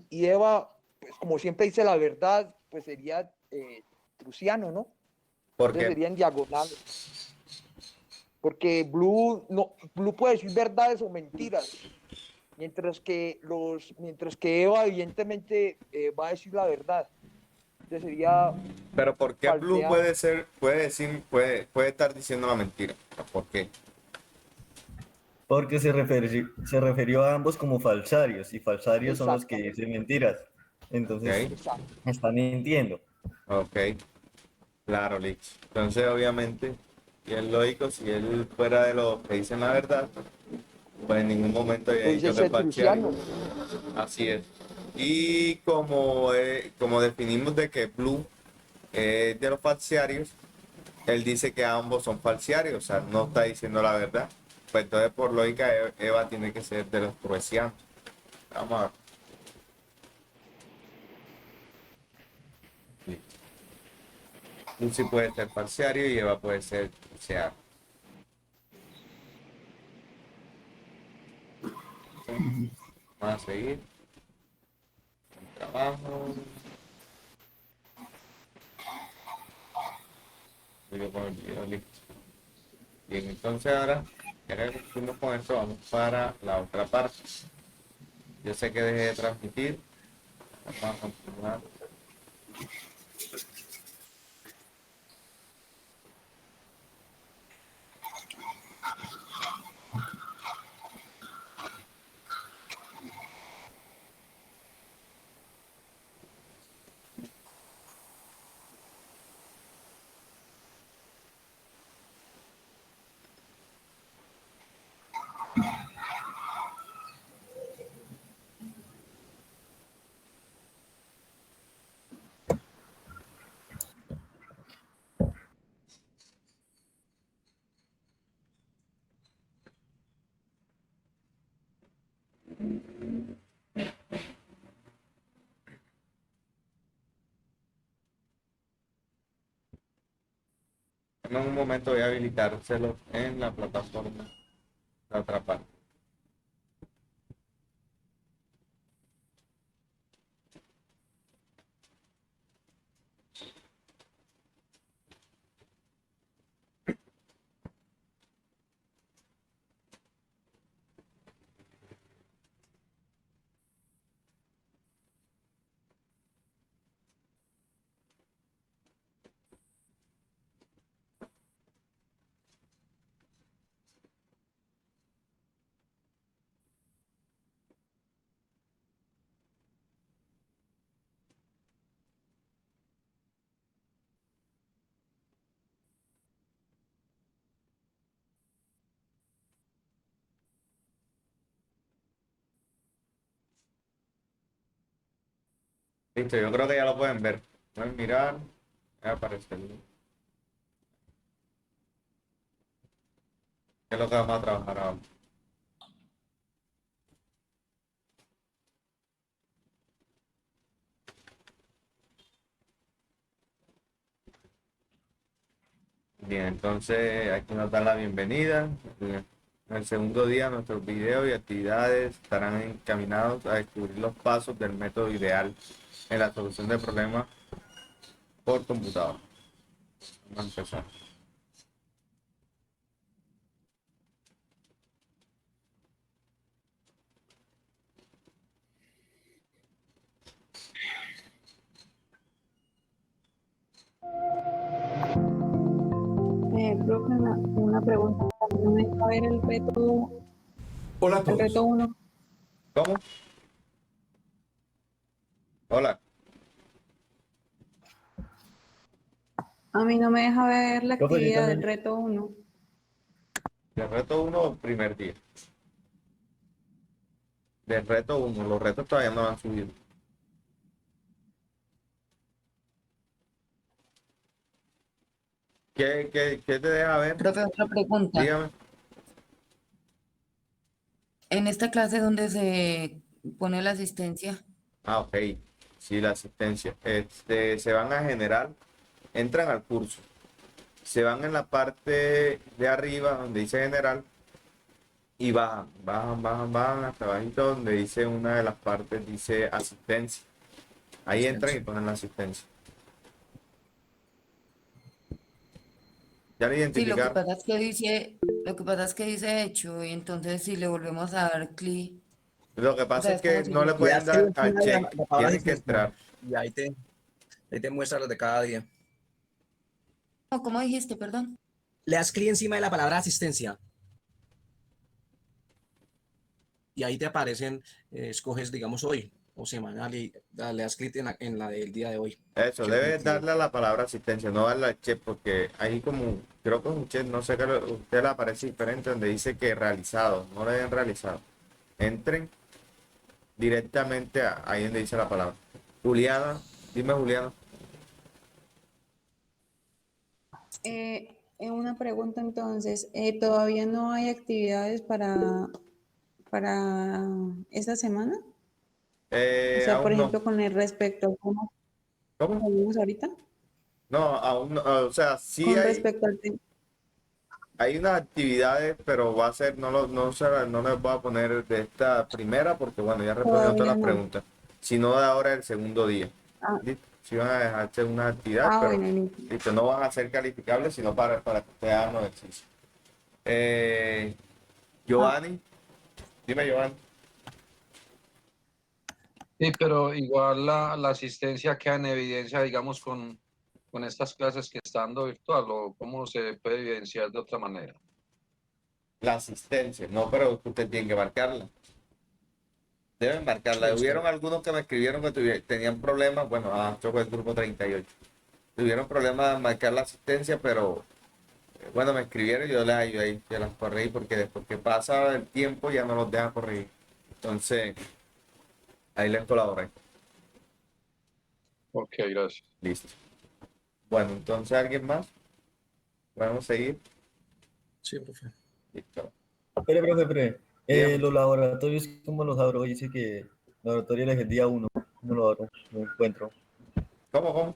y Eva, pues como siempre dice la verdad, pues sería truciano, ¿no? ¿Por Entonces qué? serían diagonal. porque Blue puede decir verdades o mentiras, mientras que Eva evidentemente va a decir la verdad. Entonces sería Pero ¿por qué Blue falsear. puede estar diciendo la mentira? ¿Por qué? Porque se refirió a ambos como falsarios, y falsarios son los que dicen mentiras. Entonces, está mintiendo. Ok, claro, Lich. Entonces, obviamente, y es lógico, si él fuera de los que dicen la verdad, pues en ningún momento había dicho que es falsario. Así es. Y como definimos de que Blue es de los falsarios, él dice que ambos son falsarios, o sea, no está diciendo la verdad. Pues entonces, por lógica, Eva tiene que ser de los pruesianos. Vamos a ver. Lucy puede ser falsario y Eva puede ser pruesiano. Vamos a seguir. Trabajo. Voy a poner el video listo. Bien, entonces ahora, ya que cumplimos con esto, vamos para la otra parte. Yo sé que dejé de transmitir. Vamos a continuar. En un momento voy a habilitárselo en la plataforma, la otra parte. Listo, yo creo que ya lo pueden ver. Pueden mirar. Va a aparecer. ¿Qué es lo que vamos a trabajar ahora? Bien, entonces aquí nos dan la bienvenida. En el segundo día nuestros videos y actividades estarán encaminados a descubrir los pasos del método ideal en la solución de problemas por computador. Vamos a empezar. Profe, una pregunta. ¿No me deja ver el reto? Hola a El todos. reto 1. ¿Cómo? Hola. A mí no me deja ver la Profe, yo actividad del también. reto 1. Del reto 1, primer día. Del reto 1, los retos todavía no han subido. ¿Qué te deja ver? Profe, otra pregunta. Dígame. En esta clase donde se pone la asistencia, Ah, ok. Sí, la asistencia. Se van a generar, entran al curso. Se van en la parte de arriba donde dice general y bajan hasta abajito donde dice una de las partes, dice asistencia. Ahí entran y ponen la asistencia. Ya lo Sí, identificaron. lo que pasa es que dice hecho, y entonces si le volvemos a dar clic, Lo que o pasa sea, es es como que si no le yo... Le pueden das clic dar encima al de check, la palabra tienen que asistencia entrar. y ahí te muestra los de cada día. ¿Cómo dijiste, perdón? Le das clic encima de la palabra asistencia y ahí te aparecen, escoges, digamos, hoy o semanal y le das clic en la del día de hoy. Eso, Que es debes 22. darle a la palabra asistencia, no darle al check, porque ahí como, creo que es un check, no sé qué, usted le aparece diferente donde dice que realizado, no le den realizado. Entren directamente ahí donde dice la palabra. Juliana, dime Juliana. Una pregunta entonces, ¿todavía no hay actividades para esta semana? O sea, por Aún no. ejemplo, con el respecto a cómo vimos ahorita, No, aún no, o sea, sí con respecto al tema. hay unas actividades, pero va a ser, no les voy a poner de esta primera, porque bueno, ya respondí todas Todavía las no. preguntas, sino de ahora el segundo día. Ah, ¿Listo? Sí van a dejarse una actividad, pero bueno, listo. listo, no van a ser calificables, sino para que ustedes hagan los ejercicios. Giovanni, dime Giovanni. Sí, pero igual la asistencia queda en evidencia, digamos, con estas clases que está dando virtual, o cómo se puede evidenciar de otra manera. La asistencia, no, pero usted tiene que marcarla. Deben marcarla. Hubieron algunos que me escribieron que tenían problemas, bueno, esto fue el grupo 38. Tuvieron problemas de marcar la asistencia, pero bueno, me escribieron y yo les ayudé y las corregí porque después que pasa el tiempo ya no los dejan corregir. Entonces, ahí les colaboré. Ok, gracias. Listo. Bueno, entonces, ¿alguien más? ¿Podemos seguir? Sí, profe. Listo. Espere. Los laboratorios, ¿cómo los abro? Dice que laboratorio es el día 1. ¿Cómo lo abro? No encuentro. ¿Cómo?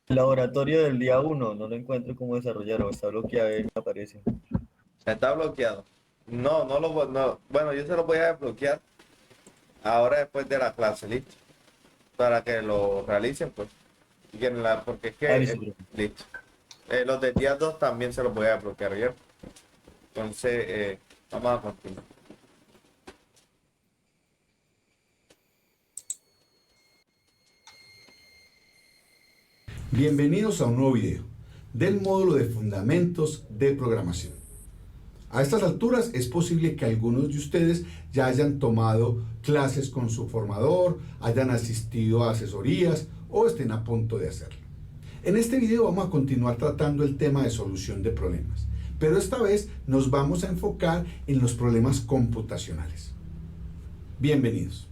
El laboratorio del día 1, no lo encuentro cómo desarrollar, o está bloqueado y me aparece. Está bloqueado. No, bueno, yo se lo voy a desbloquear ahora después de la clase, listo. Para que lo realicen, pues. Porque es que, listo. Los del día 2 también se los voy a desbloquear, ¿cierto? Entonces, vamos a continuar. Bienvenidos a un nuevo video del módulo de Fundamentos de Programación. A estas alturas es posible que algunos de ustedes ya hayan tomado clases con su formador, hayan asistido a asesorías o estén a punto de hacerlo. En este video vamos a continuar tratando el tema de solución de problemas, pero esta vez nos vamos a enfocar en los problemas computacionales. Bienvenidos.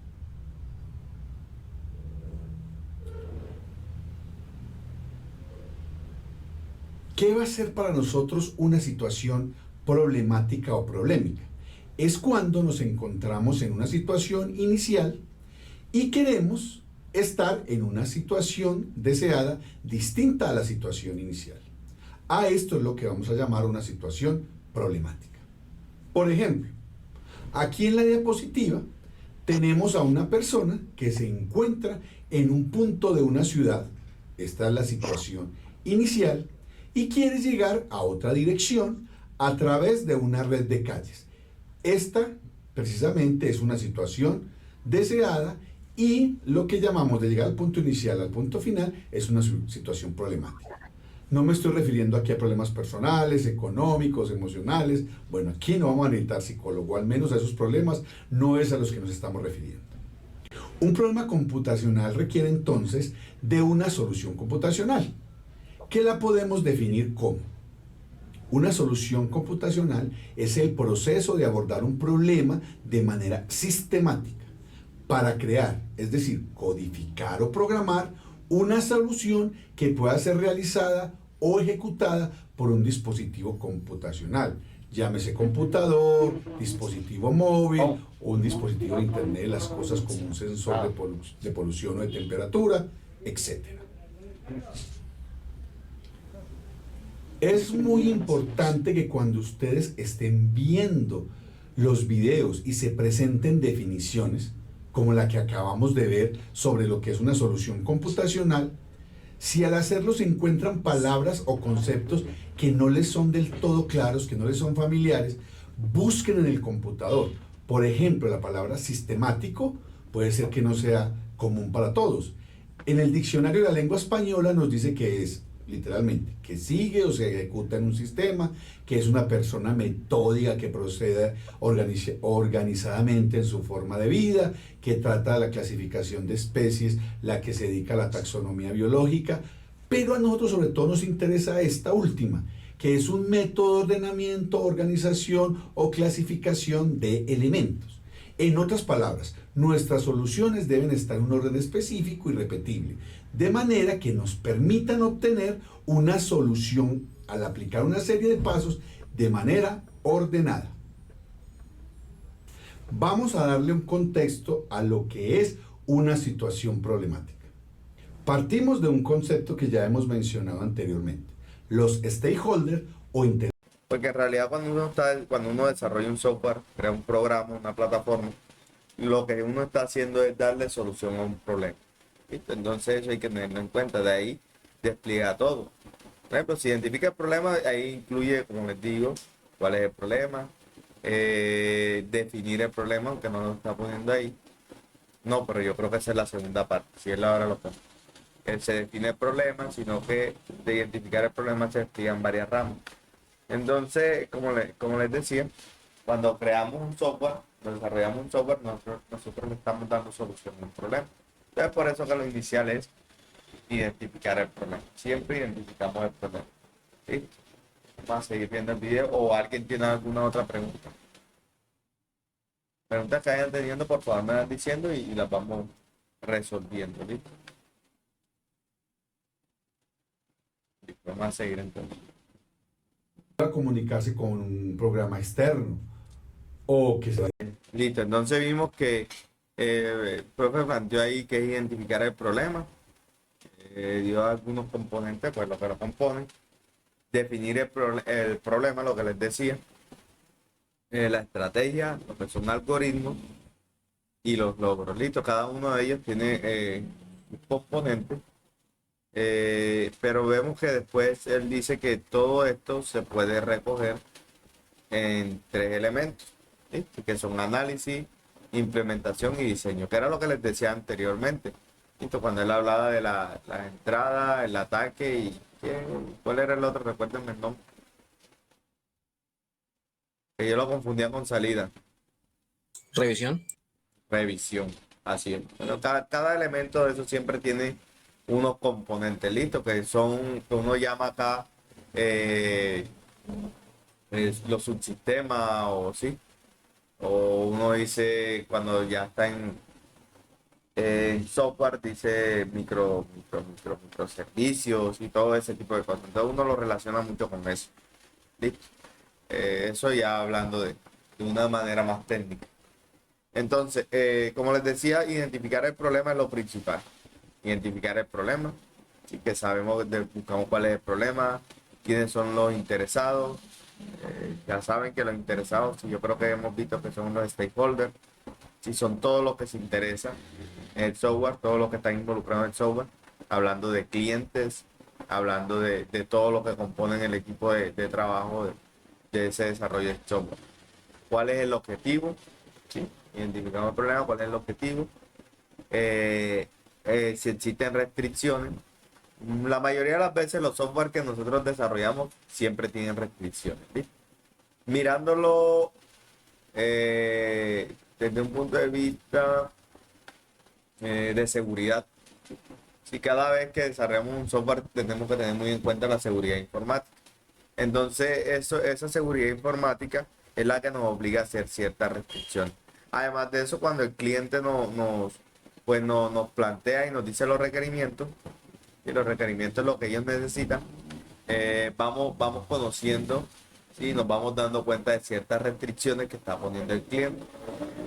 ¿Qué va a ser para nosotros una situación problemática o problemática? Es cuando nos encontramos en una situación inicial y queremos estar en una situación deseada distinta a la situación inicial. A esto es lo que vamos a llamar una situación problemática. Por ejemplo, aquí en la diapositiva tenemos a una persona que se encuentra en un punto de una ciudad, esta es la situación inicial, y quiere llegar a otra dirección a través de una red de calles. Esta precisamente es una situación deseada y lo que llamamos de llegar al punto inicial al punto final es una situación problemática. No me estoy refiriendo aquí a problemas personales, económicos, emocionales. Bueno, aquí no vamos a necesitar psicólogo, al menos a esos problemas no es a los que nos estamos refiriendo. Un problema computacional requiere entonces de una solución computacional, que la podemos definir como una solución computacional es el proceso de abordar un problema de manera sistemática para crear, es decir, codificar o programar una solución que pueda ser realizada o ejecutada por un dispositivo computacional, llámese computador, dispositivo móvil o un dispositivo de internet de las cosas como un sensor de polución o de temperatura, etc. Es muy importante que cuando ustedes estén viendo los videos y se presenten definiciones, como la que acabamos de ver sobre lo que es una solución computacional, Si al hacerlo se encuentran palabras o conceptos que no les son del todo claros, que no les son familiares, busquen en el computador. Por ejemplo, la palabra sistemático puede ser que no sea común para todos. En el diccionario de la lengua española nos dice que es, literalmente, que sigue o se ejecuta en un sistema, que es una persona metódica que procede organizadamente en su forma de vida, que trata de la clasificación de especies, la que se dedica a la taxonomía biológica, pero a nosotros sobre todo nos interesa esta última, que es un método de ordenamiento, organización o clasificación de elementos. En otras palabras, nuestras soluciones deben estar en un orden específico y repetible, de manera que nos permitan obtener una solución al aplicar una serie de pasos de manera ordenada. Vamos a darle un contexto a lo que es una situación problemática. Partimos de un concepto que ya hemos mencionado anteriormente, los stakeholders o interesados. Porque en realidad cuando uno desarrolla un software, crea un programa, una plataforma, lo que uno está haciendo es darle solución a un problema. ¿Listo? Entonces eso hay que tenerlo en cuenta, de ahí despliega todo. Por ejemplo, si identifica el problema, ahí incluye, como les digo, cuál es el problema, definir el problema, aunque no lo está poniendo ahí. No, pero yo creo que esa es la segunda parte, si él ahora lo pone. Se define el problema, sino que de identificar el problema se despliegan varias ramas. Entonces, como les decía, cuando creamos un software, desarrollamos un software, nosotros le estamos dando solución a un problema. Entonces, por eso que lo inicial es identificar el problema. Siempre identificamos el problema. ¿Sí? Vamos a seguir viendo el video o alguien tiene alguna otra pregunta. Preguntas que vayan teniendo, por favor me van diciendo y las vamos resolviendo. ¿Listo? Vamos a seguir entonces. Para comunicarse con un programa externo o que se... Listo, entonces vimos que el profe planteó ahí que es identificar el problema, dio algunos componentes, pues lo que lo componen, definir el problema, lo que les decía, la estrategia, lo que son algoritmos y los logros. Listo, cada uno de ellos tiene un componente. Pero vemos que después él dice que todo esto se puede recoger en 3 elementos, ¿sí? Que son análisis, implementación y diseño, que era lo que les decía anteriormente, ¿sí? Cuando él hablaba de la entrada, el ataque y ¿cuál era el otro? Recuérdenme el nombre, que yo lo confundía con salida. Revisión, así es. Bueno, cada elemento de eso siempre tiene unos componentes listos que son, que uno llama acá los subsistemas o sí, o uno dice cuando ya está en software dice microservicios y todo ese tipo de cosas. Entonces uno lo relaciona mucho con eso. ¿Listo? Eso ya hablando de una manera más técnica. Entonces, como les decía, identificar el problema es lo principal. Identificar el problema, así que sabemos, buscamos cuál es el problema, quiénes son los interesados. Ya saben que los interesados, yo creo que hemos visto que son los stakeholders, si son todos los que se interesan en el software, todos los que están involucrados en el software, hablando de clientes, hablando de todo lo que componen el equipo de trabajo de ese desarrollo de software. ¿Cuál es el objetivo? ¿Sí? Identificamos el problema, cuál es el objetivo. Si existen restricciones, la mayoría de las veces los software que nosotros desarrollamos siempre tienen restricciones, ¿sí? Mirándolo desde un punto de vista de seguridad, si cada vez que desarrollamos un software tenemos que tener muy en cuenta la seguridad informática. Entonces esa seguridad informática es la que nos obliga a hacer ciertas restricciones. Además de eso, cuando el cliente nos plantea y nos dice los requerimientos, y los requerimientos es lo que ellos necesitan, vamos conociendo y nos vamos dando cuenta de ciertas restricciones que está poniendo el cliente.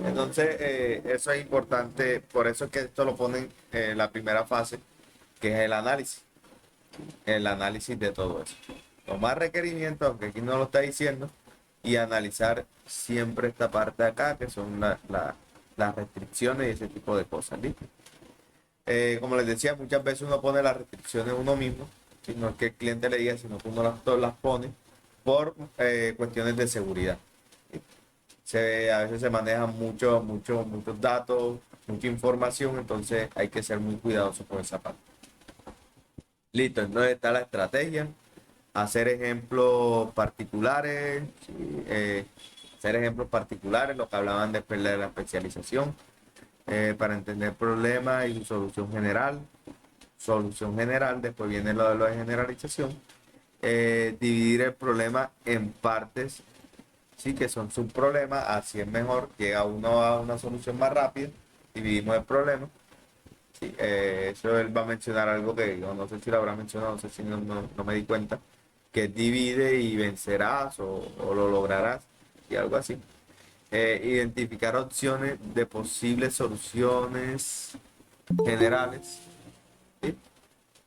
Entonces, eso es importante, por eso es que esto lo ponen en la primera fase, que es el análisis de todo eso. Tomar requerimientos, aunque aquí no lo está diciendo, y analizar siempre esta parte de acá, que son las restricciones y ese tipo de cosas, ¿listo? como les decía, muchas veces uno pone las restricciones uno mismo, ¿sí? No es que el cliente le diga, sino que uno las pone por cuestiones de seguridad. A veces se manejan muchos datos, mucha información, entonces hay que ser muy cuidadoso con esa parte. Listo, entonces está la estrategia, hacer ejemplos particulares, ¿sí? Hacer ejemplos particulares, lo que hablaban después de la especialización, para entender problemas y su solución general. Solución general, después viene lo de la generalización. Dividir el problema en partes, sí, que son subproblemas, así es mejor, llega uno a una solución más rápida, dividimos el problema. Sí, eso él va a mencionar algo que yo no sé si lo habrá mencionado, no sé si no me di cuenta, que divide y vencerás o lo lograrás, y algo así. Identificar opciones de posibles soluciones generales, ¿sí?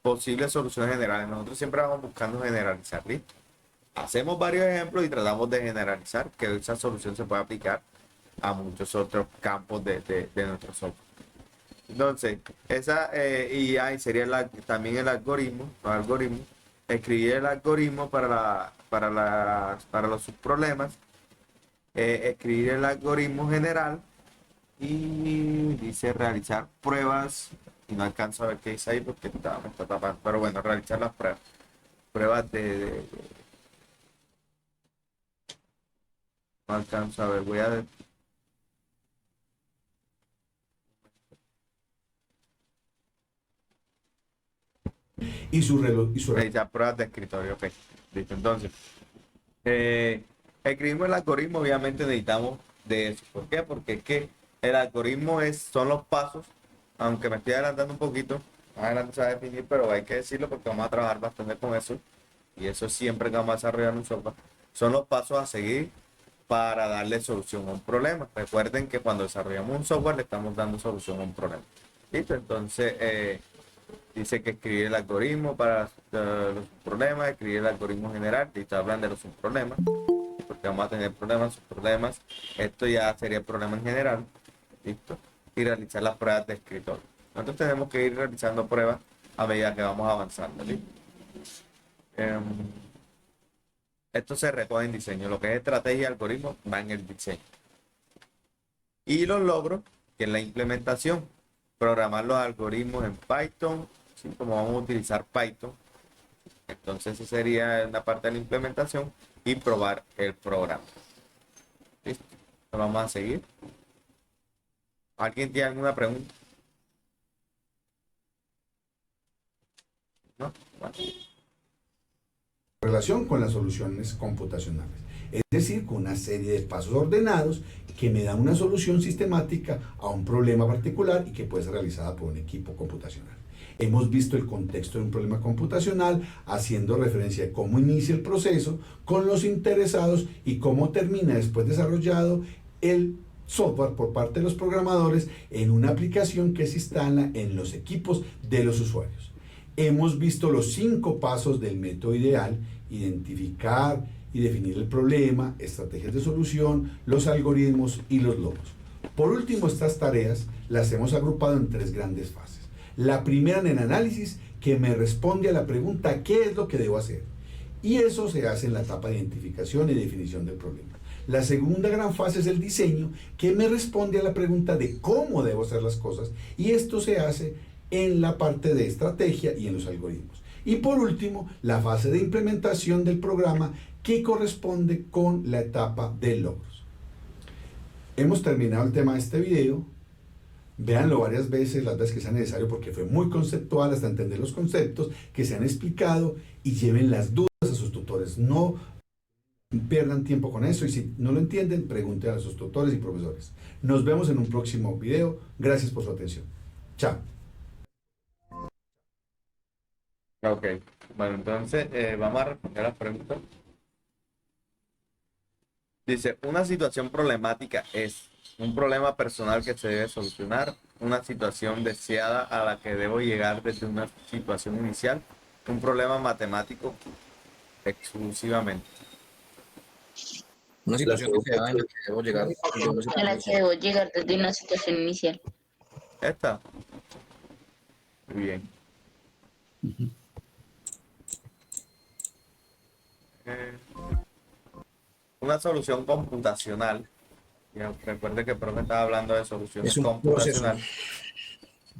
Posibles soluciones generales. Nosotros siempre vamos buscando generalizar, ¿listo? Hacemos varios ejemplos y tratamos de generalizar que esa solución se puede aplicar a muchos otros campos de nuestro software. Entonces, y ahí sería también el algoritmo, escribir el algoritmo para los subproblemas, escribir el algoritmo general y dice realizar pruebas, y no alcanzo a ver qué dice ahí porque me está tapando, pero bueno, realizar las pruebas no alcanzo a ver, voy a ver. Y su realizar pruebas de escritorio, ok. Listo, entonces, escribimos el algoritmo, obviamente necesitamos de eso. ¿Por qué? Porque es que el algoritmo son los pasos, aunque me estoy adelantando un poquito, más adelante se va a definir, pero hay que decirlo porque vamos a trabajar bastante con eso, y eso siempre que vamos a desarrollar un software, son los pasos a seguir para darle solución a un problema. Recuerden que cuando desarrollamos un software le estamos dando solución a un problema. ¿Listo? Entonces, dice que escribir el algoritmo para los problemas, escribir el algoritmo general, y hablan de los subproblemas, porque vamos a tener subproblemas, esto ya sería el problema en general, listo, y realizar las pruebas de escritorio. Nosotros tenemos que ir realizando pruebas a medida que vamos avanzando, ¿listo? Esto se recoge en diseño, lo que es estrategia y algoritmo va en el diseño. Y los logros, que es la implementación, programar los algoritmos en Python, ¿sí? Como vamos a utilizar Python, entonces esa sería una parte de la implementación, y probar el programa. ¿Listo? Lo vamos a seguir. ¿Alguien tiene alguna pregunta? ¿No? Bueno. Relación con las soluciones computacionales, es decir, con una serie de pasos ordenados que me dan una solución sistemática a un problema particular y que puede ser realizada por un equipo computacional. Hemos visto el contexto de un problema computacional, haciendo referencia a cómo inicia el proceso con los interesados y cómo termina después desarrollado el software por parte de los programadores en una aplicación que se instala en los equipos de los usuarios. Hemos visto los 5 pasos del método ideal: identificar y definir el problema, estrategias de solución, los algoritmos y los logros. Por último, estas tareas las hemos agrupado en 3 grandes fases. La primera en el análisis, que me responde a la pregunta ¿qué es lo que debo hacer? Y eso se hace en la etapa de identificación y definición del problema. La segunda gran fase es el diseño, que me responde a la pregunta de cómo debo hacer las cosas, y esto se hace en la parte de estrategia y en los algoritmos. Y por último, la fase de implementación del programa, que corresponde con la etapa de logros. Hemos terminado el tema de este video. Véanlo varias veces, las veces que sea necesario, porque fue muy conceptual hasta entender los conceptos que se han explicado, y lleven las dudas a sus tutores. No pierdan tiempo con eso, y si no lo entienden, pregunten a sus tutores y profesores. Nos vemos en un próximo video. Gracias por su atención. Chao. Ok, bueno, entonces vamos a responder las preguntas. Dice, una situación problemática es un problema personal que se debe solucionar, una situación deseada a la que debo llegar desde una situación inicial, un problema matemático exclusivamente. Una situación deseada en la que debo llegar. A la que debo llegar desde una situación inicial. Esta. Muy bien. Una solución computacional. Ya, recuerde que el profe estaba hablando de soluciones Es un computacionales.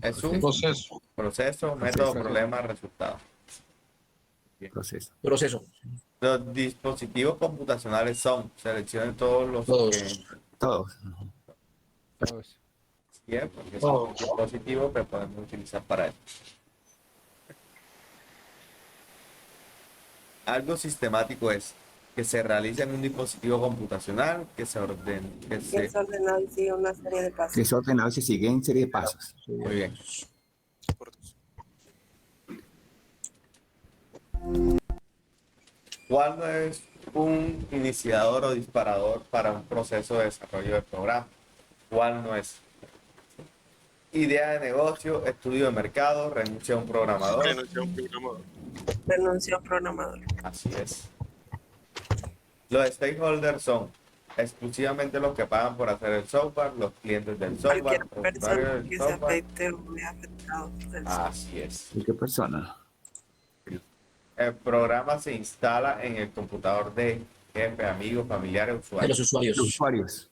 Es un proceso, método, Proceso. problema, resultado. Proceso. Proceso. Los dispositivos computacionales son, seleccionen todos los que... Todos. Todos. Sí, porque son dispositivos que podemos utilizar para esto. Algo sistemático es que se realiza en un dispositivo computacional, que se ordene, que Que se... es ordenado y sigue una serie de pasos. Que es ordenado y se sigue en serie de pasos. Muy bien. ¿Cuál es un iniciador o disparador para un proceso de desarrollo de programa? ¿Cuál no es? Idea de negocio, estudio de mercado, renuncia a un programador. Renunció a un programador. Renunció a programador. Así es. Los stakeholders son exclusivamente los que pagan por hacer el software, los clientes del software, Cualquier los usuarios persona del que se software. afecte o vea afectado por el Así es. ¿Y qué persona? El programa se instala en el computador de jefe, amigos, familiares, usuarios. De los usuarios. Los usuarios.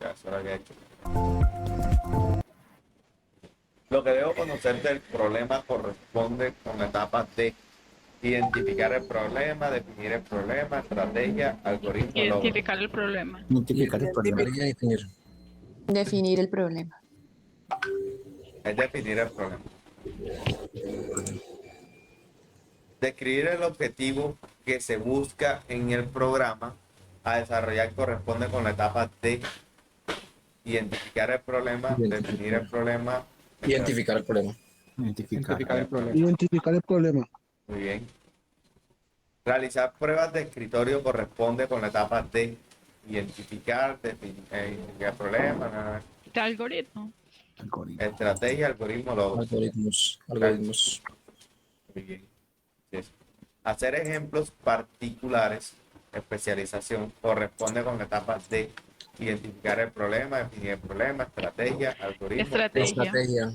Ya, eso lo había hecho. Lo que debo conocer del problema corresponde con la etapa de identificar el problema, definir el problema, estrategia, algoritmo, logro. Identificar el problema. Identificar el problema. Definir el problema. Es definir el problema. Describir el objetivo que se busca en el programa a desarrollar corresponde con la etapa de identificar el problema, definir el problema. Identificar el problema. Identificar el problema. Identificar el problema. Muy bien. Realizar pruebas de escritorio corresponde con la etapa de identificar, identificar el problema, ¿Qué algoritmo? estrategia, algoritmo, logro. Algoritmos. Muy bien. Sí. Hacer ejemplos particulares, especialización, corresponde con la etapa de identificar el problema, definir el problema, estrategia, algoritmo. Estrategia.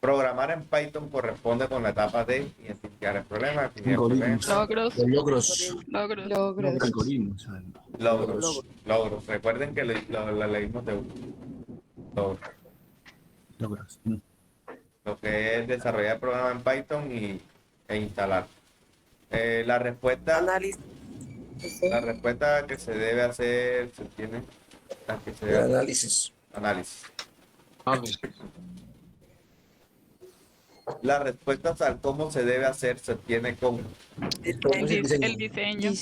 Programar en Python corresponde con la etapa de identificar el problema, definir el problema. Logros. Algoritmos. Logros. Recuerden que lo leímos de Logros. lo que es desarrollar el programa en Python e instalar. La respuesta que se debe hacer, se tiene la que se debe Análisis. análisis. Las respuestas al cómo se debe hacer se obtiene con El diseño.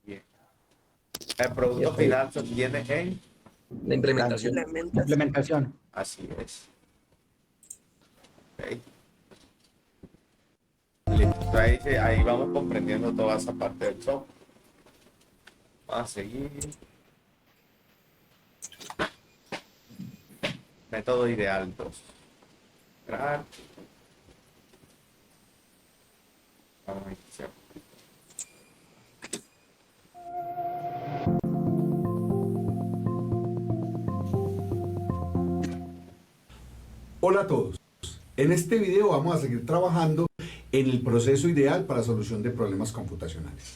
Bien. El producto final se obtiene en La implementación. Implementación. Así es. Ok. Listo. Ahí vamos comprendiendo toda esa parte del software. Vamos a seguir. Método ideal 2. Vamos a iniciar. Hola a todos. En este video vamos a seguir trabajando en el proceso ideal para solución de problemas computacionales.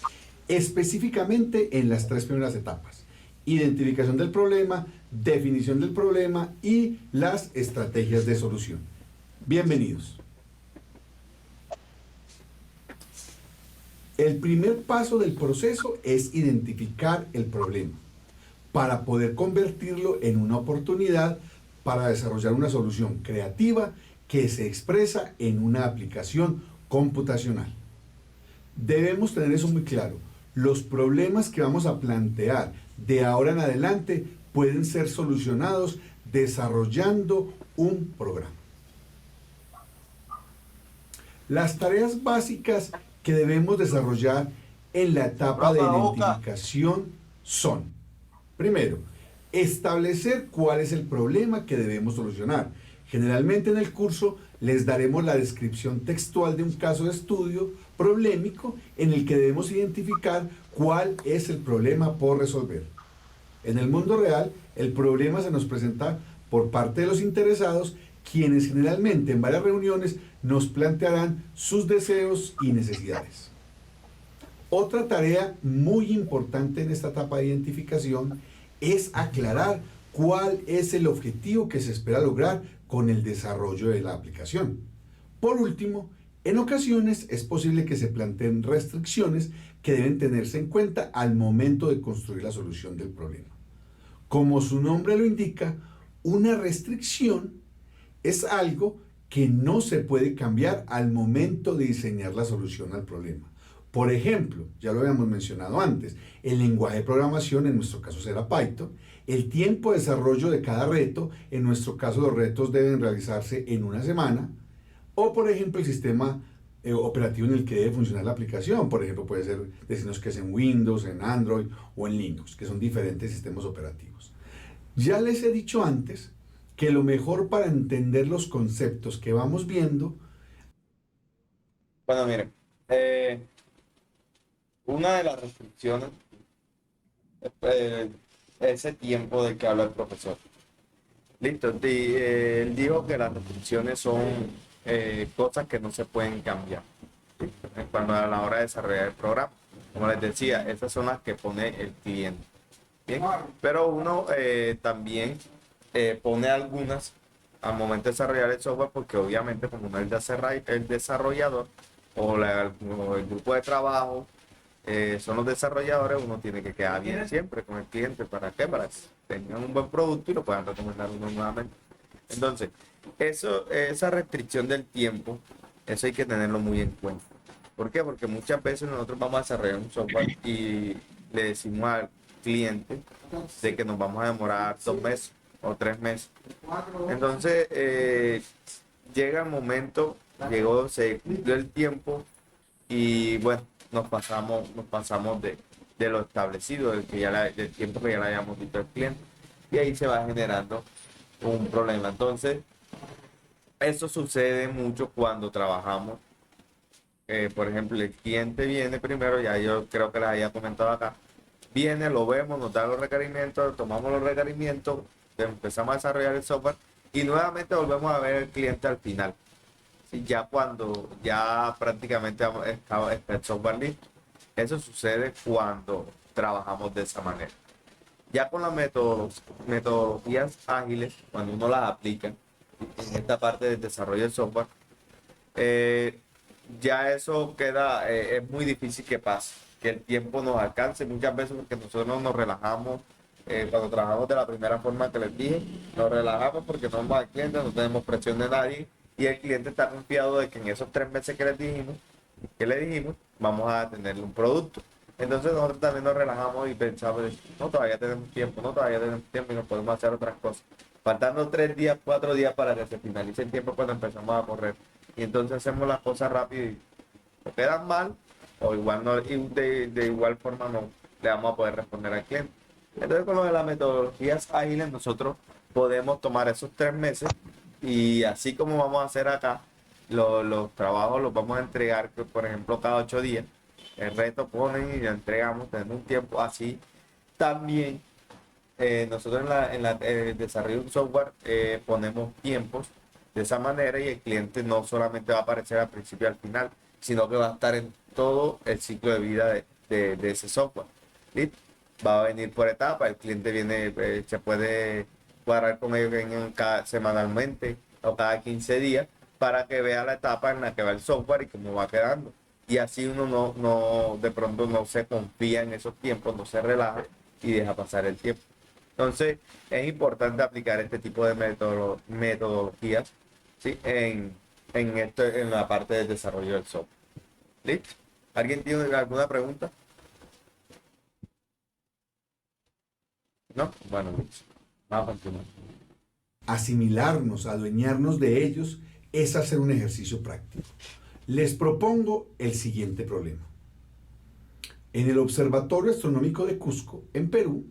Específicamente en las tres primeras etapas: identificación del problema, definición del problema y las estrategias de solución. Bienvenidos. El primer paso del proceso es identificar el problema para poder convertirlo en una oportunidad para desarrollar una solución creativa que se expresa en una aplicación computacional. Debemos tener eso muy claro. Los problemas que vamos a plantear de ahora en adelante pueden ser solucionados desarrollando un programa. Las tareas básicas que debemos desarrollar en la etapa de identificación son: primero, establecer cuál es el problema que debemos solucionar. Generalmente en el curso les daremos la descripción textual de un caso de estudio problemático en el que debemos identificar cuál es el problema por resolver. En el mundo real, el problema se nos presenta por parte de los interesados, quienes generalmente en varias reuniones nos plantearán sus deseos y necesidades. Otra tarea muy importante en esta etapa de identificación es aclarar cuál es el objetivo que se espera lograr con el desarrollo de la aplicación. Por último, en ocasiones es posible que se planteen restricciones que deben tenerse en cuenta al momento de construir la solución del problema. Como su nombre lo indica, una restricción es algo que no se puede cambiar al momento de diseñar la solución al problema. Por ejemplo, ya lo habíamos mencionado antes, el lenguaje de programación, en nuestro caso será Python, el tiempo de desarrollo de cada reto, en nuestro caso los retos deben realizarse en una semana, o por ejemplo el sistema operativo en el que debe funcionar la aplicación, por ejemplo puede ser, decirnos que es en Windows, en Android o en Linux, que son diferentes sistemas operativos. Ya les he dicho antes que lo mejor para entender los conceptos que vamos viendo... Bueno, miren, una de las restricciones es ese tiempo del que habla el profesor. Listo, él dijo que las restricciones son cosas que no se pueden cambiar. ¿Listo? Cuando a la hora de desarrollar el programa, como les decía, esas son las que pone el cliente. Bien, pero uno también pone algunas al momento de desarrollar el software, porque obviamente como no es el desarrollador o el grupo de trabajo son los desarrolladores, uno tiene que quedar bien siempre con el cliente. ¿Para qué? Para que tengan un buen producto y lo puedan recomendar uno nuevamente. Entonces, esa restricción del tiempo, eso hay que tenerlo muy en cuenta. ¿Por qué? Porque muchas veces nosotros vamos a desarrollar un software y le decimos al cliente de que nos vamos a demorar 2 meses o 3 meses. Entonces, llega el momento, se cumplió el tiempo y bueno, nos pasamos de lo establecido, del tiempo que ya le habíamos dicho al cliente, y ahí se va generando un problema. Entonces, eso sucede mucho cuando trabajamos. Por ejemplo, el cliente viene primero, ya yo creo que les había comentado acá, viene, lo vemos, nos da los requerimientos, tomamos los requerimientos, empezamos a desarrollar el software y nuevamente volvemos a ver al cliente al final. Sí, ya cuando ya prácticamente está el software listo. Eso sucede cuando trabajamos de esa manera. Ya con las metodologías ágiles, cuando uno las aplica en esta parte del desarrollo del software, ya eso queda, es muy difícil que pase, que el tiempo nos alcance muchas veces, porque nosotros nos relajamos. Cuando trabajamos de la primera forma que les dije, nos relajamos porque no vamos al cliente, no tenemos presión de nadie y el cliente está confiado de que en esos 3 meses que le dijimos, vamos a tenerle un producto. Entonces nosotros también nos relajamos y pensamos, no, todavía tenemos tiempo y nos podemos hacer otras cosas. Faltando 3 días, 4 días para que se finalice el tiempo cuando empezamos a correr. Y entonces hacemos las cosas rápido y o quedan mal o igual no, y de igual forma no le vamos a poder responder al cliente. Entonces con lo de las metodologías ágiles nosotros podemos tomar esos 3 meses y así como vamos a hacer acá, los trabajos los vamos a entregar, por ejemplo, cada 8 días. El reto ponen y lo entregamos, tenemos un tiempo así. También nosotros en el desarrollo de un software ponemos tiempos de esa manera y el cliente no solamente va a aparecer al principio y al final, sino que va a estar en todo el ciclo de vida de ese software. ¿Listo? Va a venir por etapa, el cliente viene, se puede cuadrar con ellos semanalmente o cada 15 días para que vea la etapa en la que va el software y cómo va quedando. Y así uno no de pronto no se confía en esos tiempos, no se relaja y deja pasar el tiempo. Entonces es importante aplicar este tipo de metodologías, ¿sí? en la parte del desarrollo del software. ¿Listo? ¿Alguien tiene alguna pregunta? ¿No? Bueno, vamos a continuar. Asimilarnos, adueñarnos de ellos, es hacer un ejercicio práctico. Les propongo el siguiente problema. En el Observatorio Astronómico de Cusco, en Perú,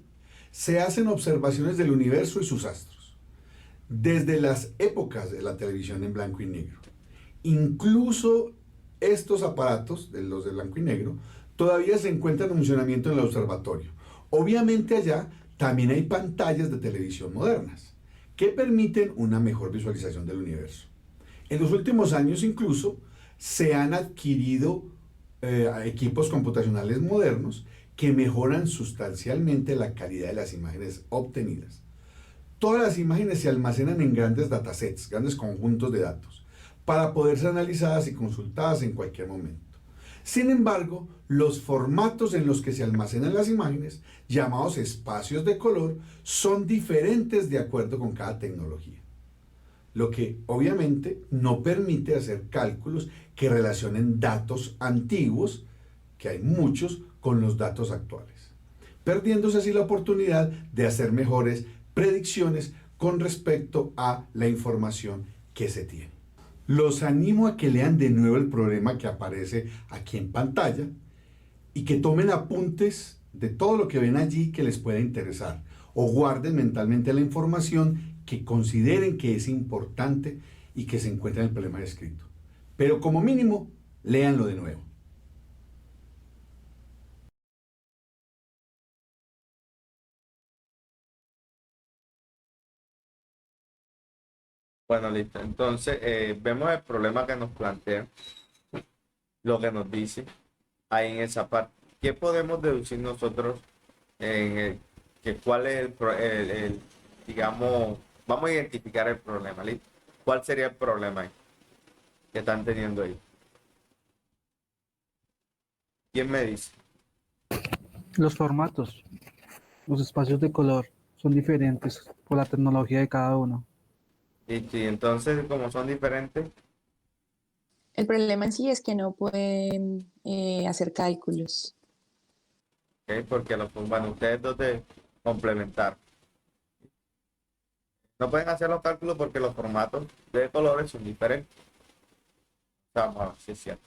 se hacen observaciones del universo y sus astros, desde las épocas de la televisión en blanco y negro. Incluso estos aparatos, los de blanco y negro, todavía se encuentran en funcionamiento en el observatorio. Obviamente allá también hay pantallas de televisión modernas que permiten una mejor visualización del universo. En los últimos años incluso se han adquirido equipos computacionales modernos que mejoran sustancialmente la calidad de las imágenes obtenidas. Todas las imágenes se almacenan en grandes datasets, grandes conjuntos de datos, para poder ser analizadas y consultadas en cualquier momento. Sin embargo, los formatos en los que se almacenan las imágenes, llamados espacios de color, son diferentes de acuerdo con cada tecnología, lo que obviamente no permite hacer cálculos que relacionen datos antiguos, que hay muchos, con los datos actuales, perdiéndose así la oportunidad de hacer mejores predicciones con respecto a la información que se tiene. Los animo a que lean de nuevo el problema que aparece aquí en pantalla y que tomen apuntes de todo lo que ven allí que les pueda interesar, o guarden mentalmente la información que consideren que es importante y que se encuentra en el problema descrito. Pero como mínimo, léanlo de nuevo. Bueno, listo. Entonces, vemos el problema que nos plantea, lo que nos dice ahí en esa parte. ¿Qué podemos deducir nosotros que cuál es digamos, vamos a identificar el problema, ¿listo? ¿Cuál sería el problema ahí que están teniendo ahí? ¿Quién me dice? Los formatos, los espacios de color son diferentes por la tecnología de cada uno. Y entonces, como son diferentes, El problema en sí es que no pueden hacer cálculos. ¿ok? Porque bueno, ustedes dos de complementar. No pueden hacer los cálculos porque los formatos de colores son diferentes. O sea, bueno, sí es cierto.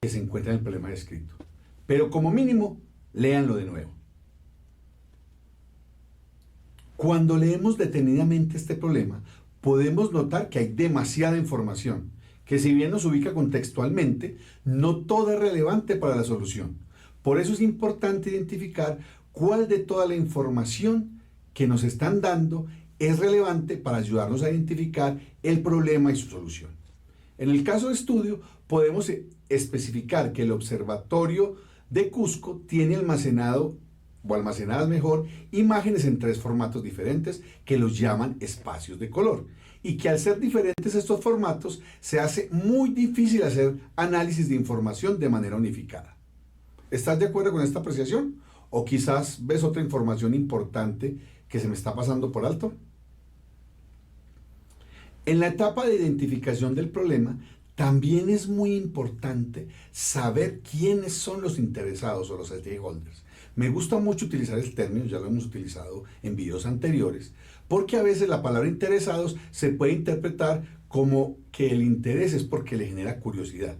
Que se encuentra en el problema descrito. Pero como mínimo, léanlo de nuevo. Cuando leemos detenidamente este problema, podemos notar que hay demasiada información, que si bien nos ubica contextualmente, no toda es relevante para la solución. Por eso es importante identificar cuál de toda la información que nos están dando es relevante para ayudarnos a identificar el problema y su solución. En el caso de estudio, podemos especificar que el observatorio de Cusco tiene almacenado o almacenadas mejor imágenes en 3 formatos diferentes que los llaman espacios de color, y que al ser diferentes estos formatos se hace muy difícil hacer análisis de información de manera unificada. ¿Estás de acuerdo con esta apreciación? ¿O quizás ves otra información importante que se me está pasando por alto? En la etapa de identificación del problema, también es muy importante saber quiénes son los interesados o los stakeholders. Me gusta mucho utilizar el término, ya lo hemos utilizado en videos anteriores, porque a veces la palabra interesados se puede interpretar como que el interés es porque le genera curiosidad.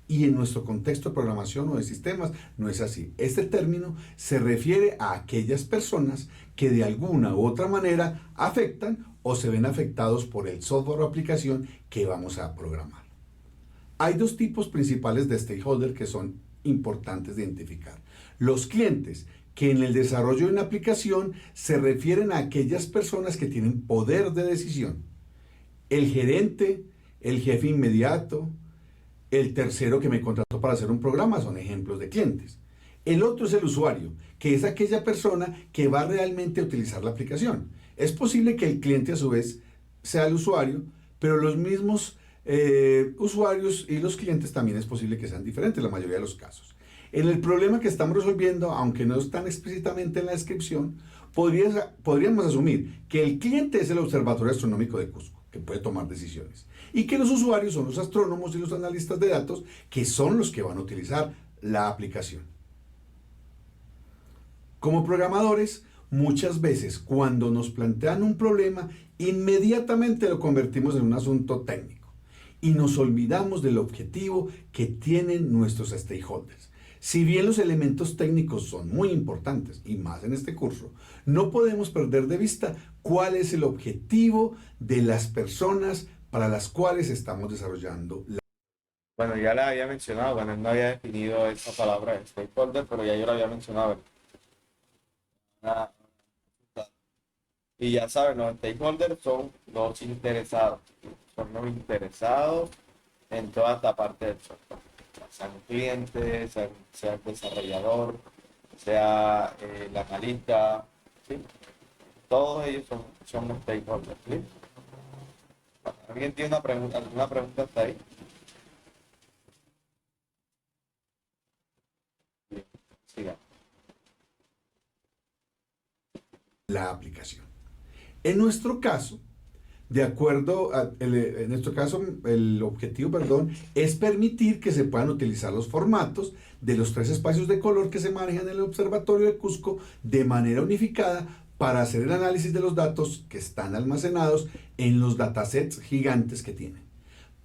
Y en nuestro contexto de programación o de sistemas no es así. Este término se refiere a aquellas personas que de alguna u otra manera afectan o se ven afectados por el software o aplicación que vamos a programar. Hay 2 tipos principales de stakeholder que son importantes de identificar. Los clientes, que en el desarrollo de una aplicación se refieren a aquellas personas que tienen poder de decisión. El gerente, el jefe inmediato, el tercero que me contrató para hacer un programa son ejemplos de clientes. El otro es el usuario, que es aquella persona que va realmente a utilizar la aplicación. Es posible que el cliente a su vez sea el usuario, pero los mismos usuarios y los clientes también es posible que sean diferentes en la mayoría de los casos. En el problema que estamos resolviendo, aunque no están explícitamente en la descripción, podríamos asumir que el cliente es el Observatorio Astronómico de Cusco, que puede tomar decisiones, y que los usuarios son los astrónomos y los analistas de datos, que son los que van a utilizar la aplicación. Como programadores, muchas veces cuando nos plantean un problema, inmediatamente lo convertimos en un asunto técnico y nos olvidamos del objetivo que tienen nuestros stakeholders. Si bien los elementos técnicos son muy importantes, y más en este curso, no podemos perder de vista cuál es el objetivo de las personas para las cuales estamos desarrollando la... Bueno, ya la había mencionado, bueno, él no había definido esa palabra de stakeholder, pero ya yo la había mencionado. Ah, y ya saben, los stakeholders son los interesados, son los interesados en toda esta parte del software, sea un cliente, sea el desarrollador, sea el analista, ¿sí? Todos ellos son los stakeholders, ¿sí? ¿Alguien tiene alguna pregunta hasta ahí? Bien, siga. La aplicación. En nuestro caso, el objetivo, es permitir que se puedan utilizar los formatos de los 3 espacios de color que se manejan en el Observatorio de Cusco de manera unificada para hacer el análisis de los datos que están almacenados en los datasets gigantes que tienen.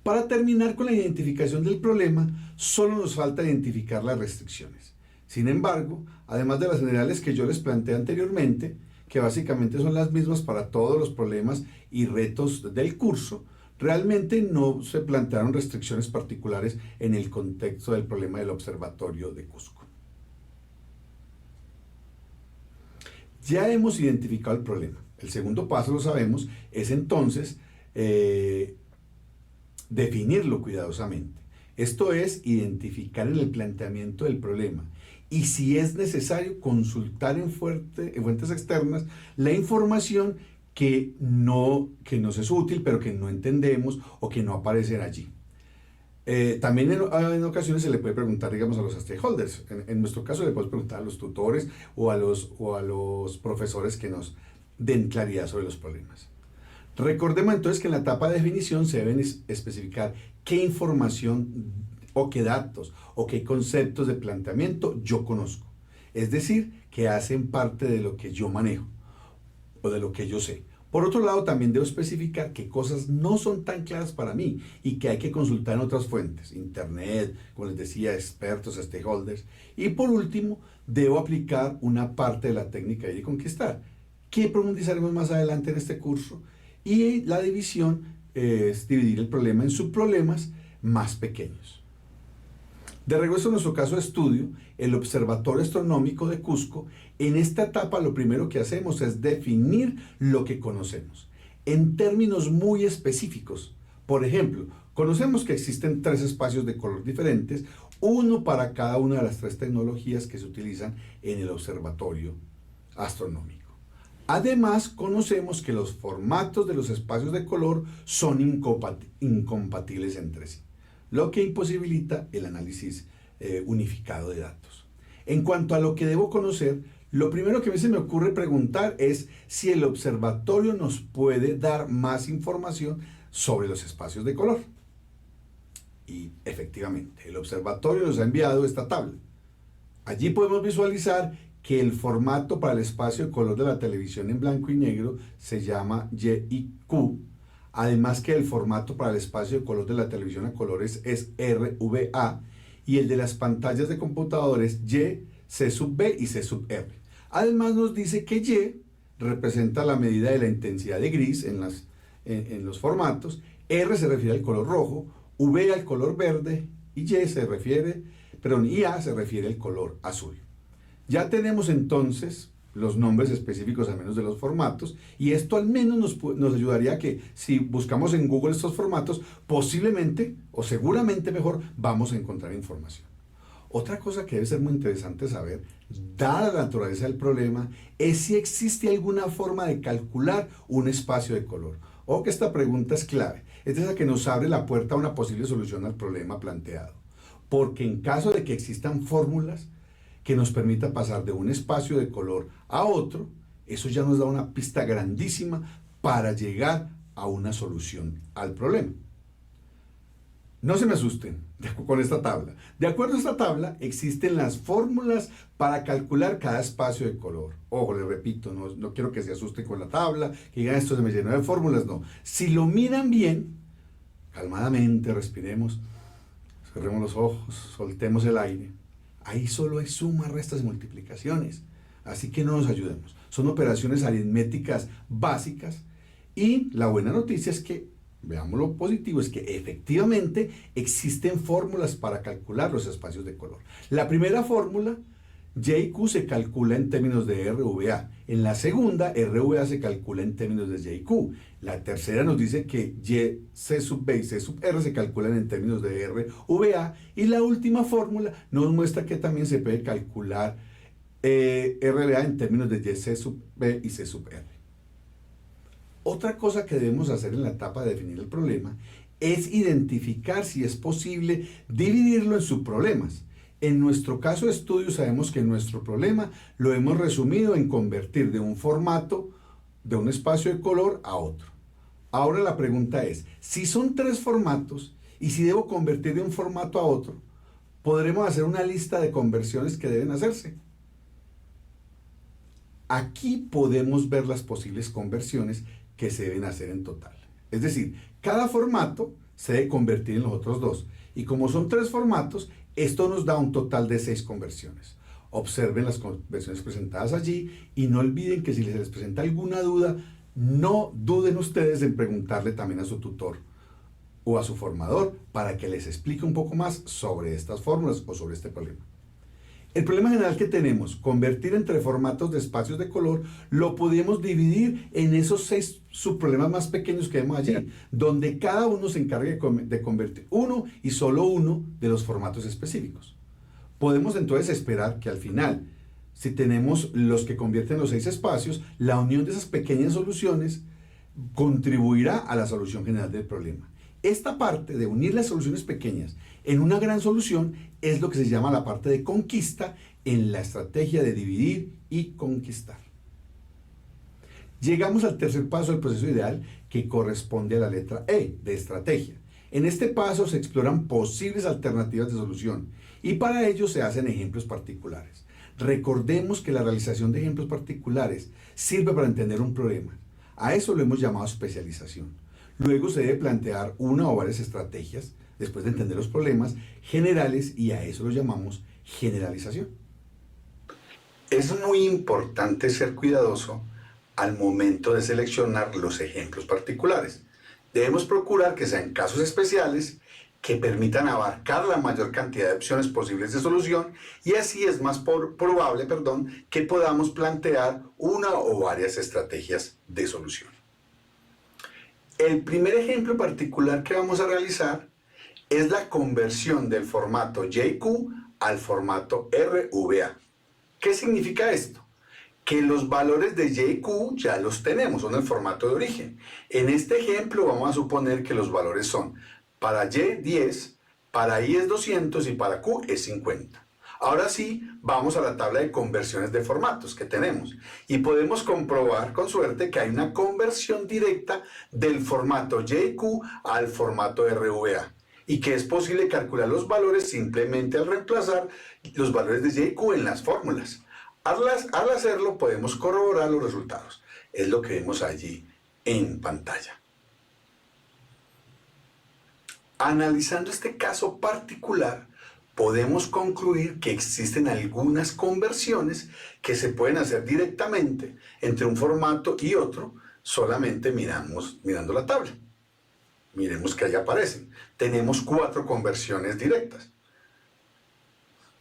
Para terminar con la identificación del problema, solo nos falta identificar las restricciones. Sin embargo, además de las generales que yo les planteé anteriormente, que básicamente son las mismas para todos los problemas y retos del curso, realmente no se plantearon restricciones particulares en el contexto del problema del Observatorio de Cusco. Ya hemos identificado el problema. El segundo paso, lo sabemos, es entonces definirlo cuidadosamente. Esto es identificar en el planteamiento del problema y, si es necesario, consultar en fuentes externas la información que nos es útil, pero que no entendemos o que no aparece allí. También en ocasiones se le puede preguntar, digamos, a los stakeholders. En nuestro caso le podemos preguntar a los tutores o a los profesores que nos den claridad sobre los problemas. Recordemos entonces que en la etapa de definición se deben especificar qué información o qué datos o qué conceptos de planteamiento yo conozco. Es decir, que hacen parte de lo que yo manejo o de lo que yo sé. Por otro lado, también debo especificar qué cosas no son tan claras para mí y que hay que consultar en otras fuentes, internet, como les decía, expertos, stakeholders. Y por último, debo aplicar una parte de la técnica de conquistar, que profundizaremos más adelante en este curso. Y la división es dividir el problema en subproblemas más pequeños. De regreso a nuestro caso de estudio, el Observatorio Astronómico de Cusco, en esta etapa lo primero que hacemos es definir lo que conocemos, en términos muy específicos. Por ejemplo, conocemos que existen 3 espacios de color diferentes, uno para cada una de las 3 tecnologías que se utilizan en el Observatorio Astronómico. Además, conocemos que los formatos de los espacios de color son incompatibles entre sí, lo que imposibilita el análisis unificado de datos. En cuanto a lo que debo conocer, lo primero que a mí se me ocurre preguntar es si el observatorio nos puede dar más información sobre los espacios de color. Y efectivamente, el observatorio nos ha enviado esta tabla. Allí podemos visualizar que el formato para el espacio de color de la televisión en blanco y negro se llama YIQ. Además que el formato para el espacio de color de la televisión a colores es RVA y el de las pantallas de computadores Y, C_B y C_R. Además nos dice que Y representa la medida de la intensidad de gris en los formatos, R se refiere al color rojo, V al color verde y IA se refiere al color azul. Ya tenemos entonces los nombres específicos al menos de los formatos, y esto al menos nos ayudaría a que si buscamos en Google estos formatos, posiblemente o seguramente mejor vamos a encontrar información. Otra cosa que debe ser muy interesante saber, dada la naturaleza del problema, es si existe alguna forma de calcular un espacio de color. Ojo que esta pregunta es clave, es esa que nos abre la puerta a una posible solución al problema planteado, porque en caso de que existan fórmulas que nos permita pasar de un espacio de color a otro, eso ya nos da una pista grandísima para llegar a una solución al problema. No se me asusten con esta tabla. De acuerdo a esta tabla, existen las fórmulas para calcular cada espacio de color. Ojo, les repito, no quiero que se asusten con la tabla, que digan esto se me llenó de fórmulas, no. Si lo miran bien, calmadamente, respiremos, cerremos los ojos, soltemos el aire. Ahí solo hay sumas, restas y multiplicaciones, así que no nos ayudemos. Son operaciones aritméticas básicas y la buena noticia es que veamos lo positivo, es que efectivamente existen fórmulas para calcular los espacios de color. La primera fórmula, Y y Q, se calcula en términos de RVA. En la segunda, RVA se calcula en términos de Y y Q. La tercera nos dice que Y, C sub B y C sub R se calculan en términos de RVA. Y la última fórmula nos muestra que también se puede calcular RVA en términos de Y, C sub B y C sub R. Otra cosa que debemos hacer en la etapa de definir el problema es identificar si es posible dividirlo en subproblemas. En nuestro caso de estudio sabemos que nuestro problema lo hemos resumido en convertir de un formato de un espacio de color a otro. Ahora la pregunta es, si son 3 formatos y si debo convertir de un formato a otro, podremos hacer una lista de conversiones que deben hacerse. Aquí podemos ver las posibles conversiones que se deben hacer en total. Es decir, cada formato se debe convertir en los otros 2. Y como son 3 formatos, esto nos da un total de 6 conversiones. Observen las conversiones presentadas allí y no olviden que si les presenta alguna duda, no duden ustedes en preguntarle también a su tutor o a su formador para que les explique un poco más sobre estas fórmulas o sobre este problema. El problema general que tenemos, convertir entre formatos de espacios de color, lo podemos dividir en esos 6 subproblemas más pequeños que vemos allí, donde cada uno se encargue de convertir uno y solo uno de los formatos específicos. Podemos entonces esperar que al final, si tenemos los que convierten los 6 espacios, la unión de esas pequeñas soluciones contribuirá a la solución general del problema. Esta parte de unir las soluciones pequeñas en una gran solución es lo que se llama la parte de conquista en la estrategia de dividir y conquistar. Llegamos al tercer paso del proceso ideal, que corresponde a la letra E, de estrategia. En este paso se exploran posibles alternativas de solución y para ello se hacen ejemplos particulares. Recordemos que la realización de ejemplos particulares sirve para entender un problema. A eso lo hemos llamado especialización. Luego se debe plantear una o varias estrategias, después de entender los problemas generales, y a eso lo llamamos generalización. Es muy importante ser cuidadoso al momento de seleccionar los ejemplos particulares. Debemos procurar que sean casos especiales que permitan abarcar la mayor cantidad de opciones posibles de solución, y así es más probable que podamos plantear una o varias estrategias de solución. El primer ejemplo particular que vamos a realizar es la conversión del formato YQ al formato RVA. ¿Qué significa esto? Que los valores de YQ ya los tenemos, son el formato de origen. En este ejemplo vamos a suponer que los valores son para Y 10, para I es 200 y para Q es 50. Ahora sí, vamos a la tabla de conversiones de formatos que tenemos y podemos comprobar con suerte que hay una conversión directa del formato YQ al formato RVA y que es posible calcular los valores simplemente al reemplazar los valores de YQ en las fórmulas. Al hacerlo podemos corroborar los resultados. Es lo que vemos allí en pantalla. Analizando este caso particular, podemos concluir que existen algunas conversiones que se pueden hacer directamente entre un formato y otro, solamente mirando la tabla. Miremos que ahí aparecen. Tenemos 4 conversiones directas.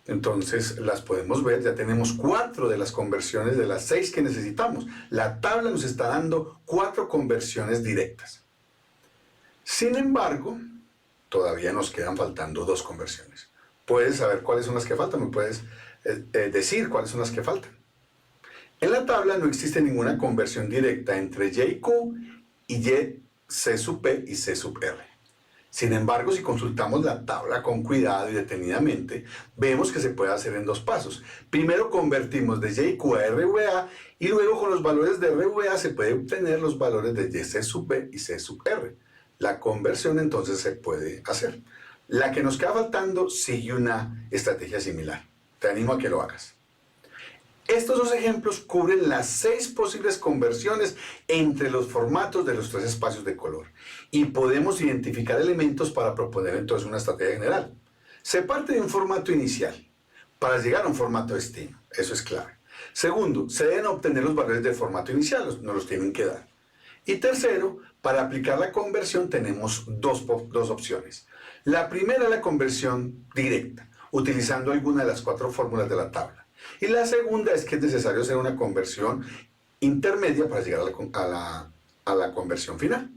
Entonces las podemos ver, ya tenemos 4 de las conversiones de las 6 que necesitamos. La tabla nos está dando 4 conversiones directas. Sin embargo, todavía nos quedan faltando 2 conversiones. ¿Puedes saber cuáles son las que faltan? ¿Me puedes decir cuáles son las que faltan? En la tabla no existe ninguna conversión directa entre YQ y Y, C sub P y C sub R. Sin embargo, si consultamos la tabla con cuidado y detenidamente, vemos que se puede hacer en 2 pasos. Primero convertimos de YQ a RVA y luego con los valores de RVA se puede obtener los valores de Y, C sub B y C sub R. La conversión entonces se puede hacer. La que nos queda faltando sigue una estrategia similar. Te animo a que lo hagas. Estos 2 ejemplos cubren las 6 posibles conversiones entre los formatos de los 3 espacios de color y podemos identificar elementos para proponer entonces una estrategia general. Se parte de un formato inicial para llegar a un formato destino, eso es clave. Segundo, se deben obtener los valores del formato inicial, nos los tienen que dar. Y tercero, Para aplicar la conversión tenemos dos opciones. La primera es la conversión directa, utilizando alguna de las 4 fórmulas de la tabla. Y la segunda es que es necesario hacer una conversión intermedia para llegar a la conversión final.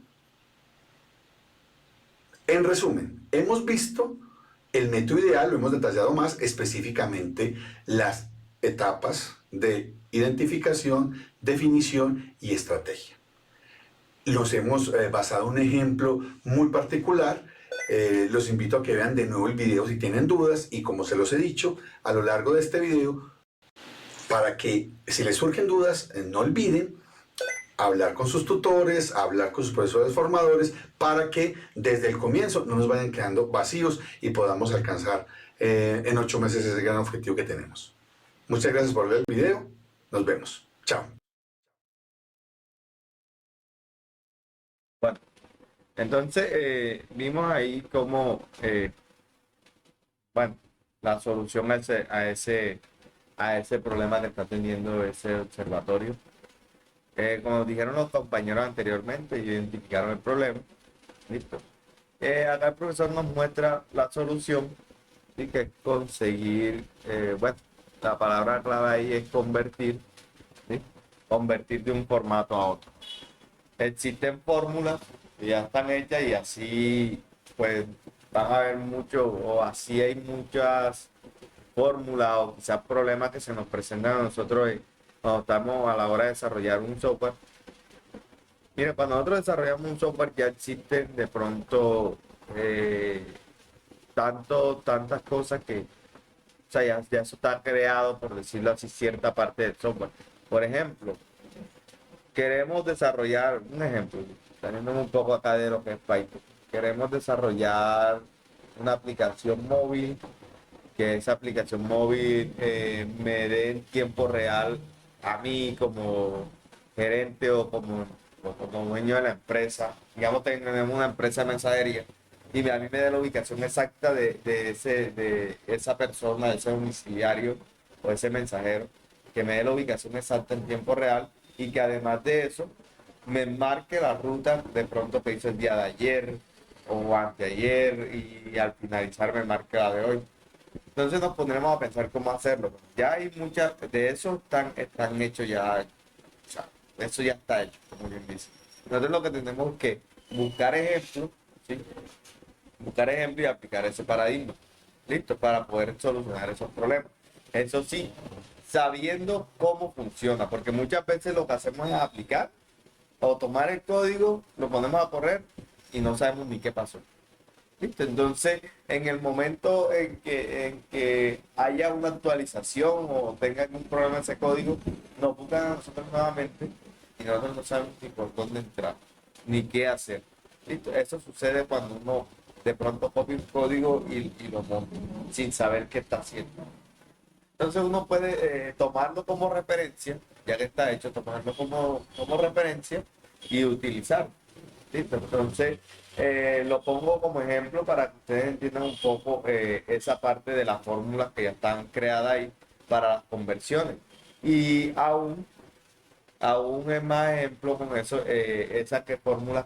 En resumen, hemos visto el método ideal, lo hemos detallado más específicamente las etapas de identificación, definición y estrategia. Los hemos basado en un ejemplo muy particular. Los invito a que vean de nuevo el video si tienen dudas, y como se los he dicho a lo largo de este video, para que si les surgen dudas no olviden hablar con sus tutores, hablar con sus profesores formadores, para que desde el comienzo no nos vayan quedando vacíos y podamos alcanzar en 8 meses ese gran objetivo que tenemos. Muchas gracias por ver el video. Nos vemos. Chao. Bueno, entonces vimos ahí cómo, bueno, la solución a ese problema que está teniendo ese observatorio. Como dijeron los compañeros anteriormente, identificaron el problema. Listo. Acá el profesor nos muestra la solución, y que es conseguir, bueno, la palabra clave ahí es convertir, ¿sí? Convertir de un formato a otro. Existen fórmulas que ya están hechas y así pues van a haber o así hay muchas fórmulas o quizás problemas que se nos presentan a nosotros cuando estamos a la hora de desarrollar un software. Mire, cuando nosotros desarrollamos un software ya existen de pronto tantas cosas que, o sea, ya eso está creado, por decirlo así, cierta parte del software. Por ejemplo, queremos desarrollar, un ejemplo, saliendo un poco acá de lo que es Python, queremos desarrollar una aplicación móvil, que esa aplicación móvil me dé en tiempo real a mí como gerente o como dueño de la empresa. Digamos, tenemos una empresa de mensajería y a mí me dé la ubicación exacta de esa persona, de ese domiciliario o ese mensajero, que me dé la ubicación exacta en tiempo real, y que además de eso me marque la ruta de pronto que hizo el día de ayer o anteayer, y al finalizar me marque la de hoy. Entonces nos pondremos a pensar cómo hacerlo. Ya hay muchas de eso están hechos ya, o sea, eso ya está hecho, como bien dice. Entonces lo que tenemos que buscar ejemplos, ¿sí? Buscar ejemplos y aplicar ese paradigma, listo, para poder solucionar esos problemas. Eso sí, sabiendo cómo funciona, porque muchas veces lo que hacemos es aplicar o tomar el código, lo ponemos a correr y no sabemos ni qué pasó. ¿Listo? Entonces, en el momento en que haya una actualización o tenga algún problema ese código, nos buscan a nosotros nuevamente y nosotros no sabemos ni por dónde entrar, ni qué hacer. ¿Listo? Eso sucede cuando uno de pronto copia un código y lo monta sin saber qué está haciendo. Entonces uno puede tomarlo como referencia, ya que está hecho, tomarlo como referencia y utilizarlo. ¿Listo? Entonces lo pongo como ejemplo para que ustedes entiendan un poco esa parte de las fórmulas que ya están creadas ahí para las conversiones. Y aún es más ejemplo con eso, esas fórmulas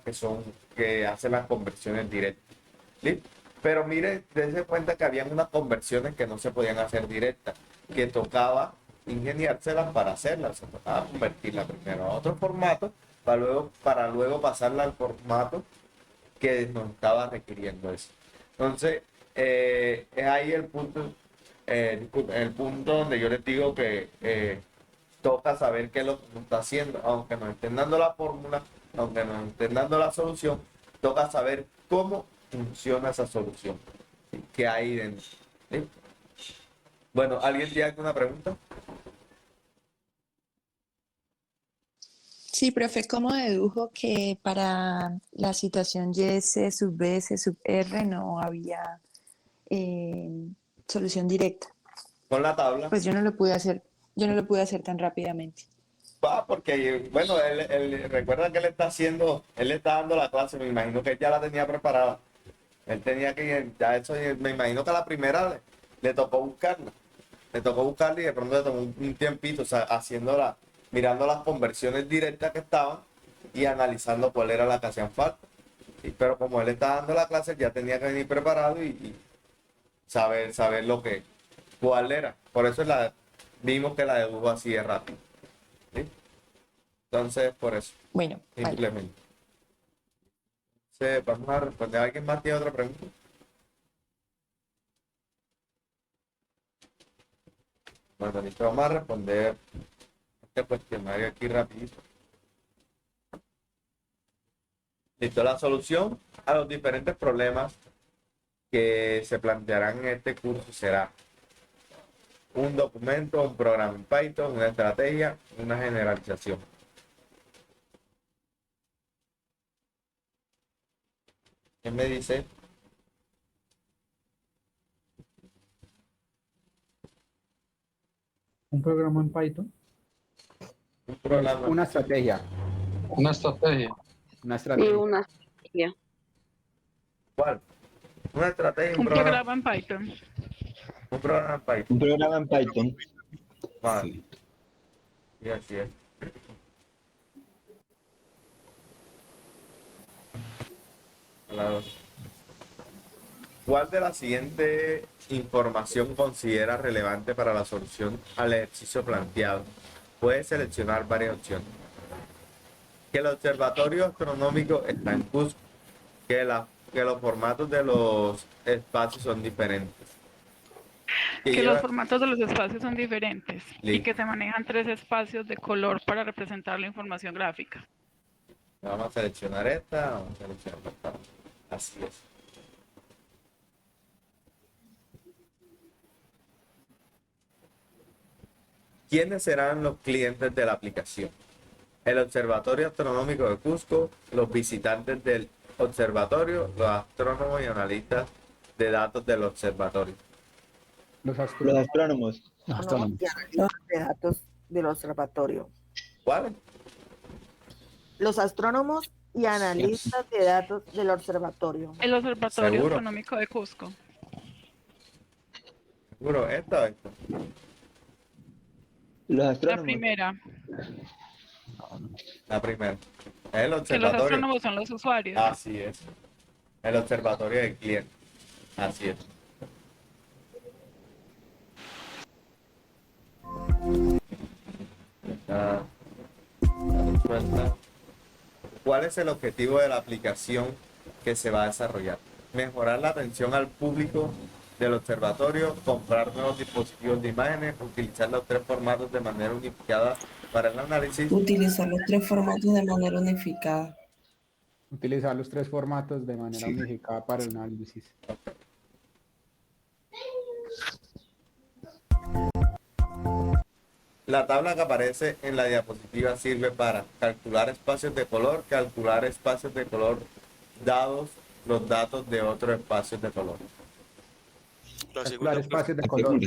que hacen las conversiones directas. ¿Listo? Pero mire, dense cuenta que habían unas conversiones que no se podían hacer directas, que tocaba ingeniárselas para hacerlas. Se tocaba convertirla primero a otro formato para luego pasarla al formato que nos estaba requiriendo eso. Entonces, es ahí el punto donde yo les digo que toca saber qué es lo que uno está haciendo. Aunque nos estén dando la fórmula, aunque nos estén dando la solución, toca saber cómo funciona esa solución, ¿sí? ¿Qué hay dentro? ¿Sí? Bueno, ¿alguien tiene alguna pregunta? Sí, profe, ¿cómo dedujo que para la situación Y, C sub B, C sub R no había solución directa? Con la tabla. Pues yo no lo pude hacer tan rápidamente. Porque, bueno, él recuerda que él está dando la clase, me imagino que él ya la tenía preparada. Él tenía que, ya eso, me imagino que a la primera le tocó buscarla. Le tocó buscarla y de pronto le tomó un tiempito, o sea, mirando las conversiones directas que estaban y analizando cuál era la que hacían falta. Pero como él estaba dando la clase, ya tenía que venir preparado y saber cuál era. Por eso vimos que la dedujo así de rápido. ¿Sí? Entonces, por eso. Bueno, simplemente. Entonces, vamos a responder. ¿Alguien más tiene otra pregunta? Bueno, listo, vamos a responder este cuestionario aquí rapidito. Listo, la solución a los diferentes problemas que se plantearán en este curso será un documento, un programa en Python, una estrategia, una generalización. ¿Quién me dice? Un programa en Python. Un programa. Una estrategia. Una estrategia. Una estrategia. una estrategia. ¿Cuál? Una estrategia, Un programa en Python. Un programa en Python. Un programa en Python. Vale. Y así es. Claro. ¿Cuál de la siguiente información considera relevante para la solución al ejercicio planteado? Puedes seleccionar varias opciones. Que el observatorio astronómico está en Cusco, que los formatos de los espacios son diferentes. Que los formatos de los espacios son diferentes y Listo. que se manejan 3 espacios de color para representar la información gráfica. Vamos a seleccionar esta, vamos a seleccionar esta. Así es. ¿Quiénes serán los clientes de la aplicación? El Observatorio Astronómico de Cusco, los visitantes del observatorio, los astrónomos y analistas de datos del observatorio. Los astrónomos. Y analistas de datos del observatorio. ¿Cuáles? Los astrónomos y analistas de datos del observatorio. El Observatorio ¿Seguro? Astronómico de Cusco. ¿Seguro? ¿Esta o esta? La primera. La primera. El Que los observatorio. astrónomos son los usuarios. Así es. El observatorio del cliente. Así es. La respuesta. ¿Cuál es el objetivo de la aplicación que se va a desarrollar? Mejorar la atención al público del observatorio, comprar nuevos dispositivos de imágenes, utilizar los 3 formatos de manera unificada para el análisis. Utilizar los 3 formatos de manera unificada. Utilizar los 3 formatos de manera unificada para el análisis. La tabla que aparece en la diapositiva sirve para calcular espacios de color dados los datos de otros espacios de color. Calcular espacios de color.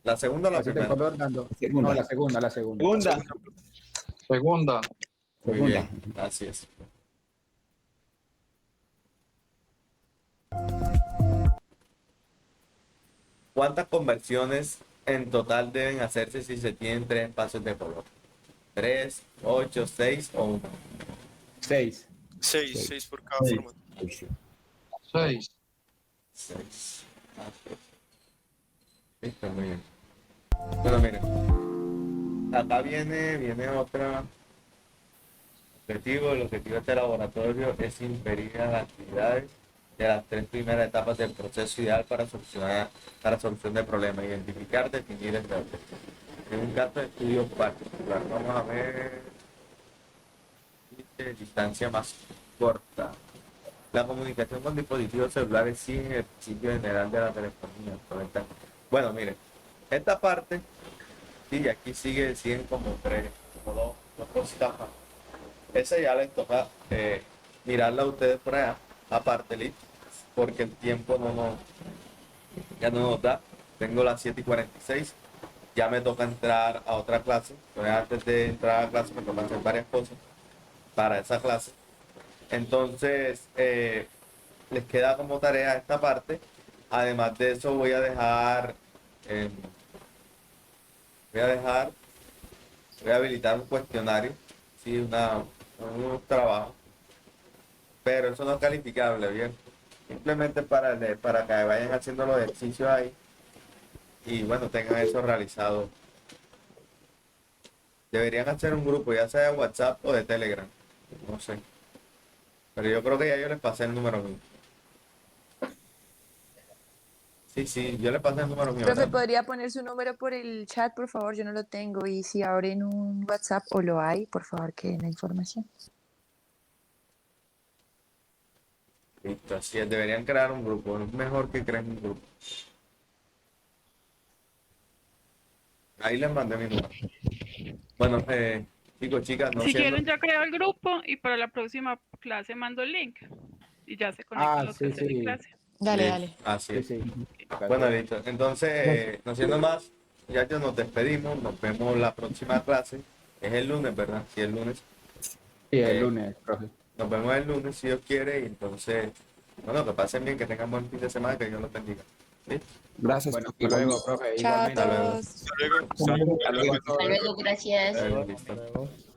¿La segunda o la Espacios de primera? color dando. No, la segunda. Segunda. Muy bien, así es. ¿Cuántas conversiones en total deben hacerse si se tienen 3 espacios de color? 3, 8, 6 o 1. 6. 6 por cada formato. 6. 6. Listo, muy bien. Bueno, miren. Acá viene otra objetivo. El objetivo de este laboratorio es inferir a las actividades de las 3 primeras etapas del proceso ideal para solución de problemas, identificar, definir, establecer. En un caso de estudio particular, vamos a ver distancia más corta. La comunicación con dispositivos celulares sin el principio general de la telefonía. Bueno, miren, esta parte, sí, aquí siguen como dos cositas más. Esa ya les toca mirarla a ustedes por allá, aparte, listo, porque el tiempo ya no nos da. Tengo las 7:46, ya me toca entrar a otra clase. Pero antes de entrar a la clase me toca hacer varias cosas para esa clase. Entonces, les queda como tarea esta parte. Además de eso, voy a habilitar un cuestionario, ¿sí? son unos trabajos, pero eso no es calificable, bien. Simplemente para que vayan haciendo los ejercicios ahí y bueno, tengan eso realizado. Deberían hacer un grupo, ya sea de WhatsApp o de Telegram, no sé. Pero yo creo que ya yo les pasé el número mío. Sí, yo les pasé el número mío. Profe, ¿verdad? ¿podría poner su número por el chat, por favor? Yo no lo tengo. Y si abren un WhatsApp o lo hay, por favor, que den la información. Listo, así es, deberían crear un grupo. Es mejor que creen un grupo. Ahí les mandé mi número. Bueno, chicos, chicas, no Si siendo... quieren, ya creo el grupo y para la próxima clase mando el link. Y ya se conectan los que estén en clase. Dale, Sí, dale. así es. Sí, sí. Bueno, listo. Entonces, no siendo más, ya nos despedimos. Nos vemos la próxima clase. Es el lunes, ¿verdad? Sí, el lunes. Sí, el lunes, profe. Nos vemos el lunes, si Dios quiere. Y entonces, bueno, que pasen bien, que tengan buen fin de semana, que Dios los bendiga. ¿Listo? Gracias. Bueno, hasta luego, profe. Chao a Igualmente. todos. Hasta luego. Hasta luego. Hasta luego. Hasta luego, gracias. Listo.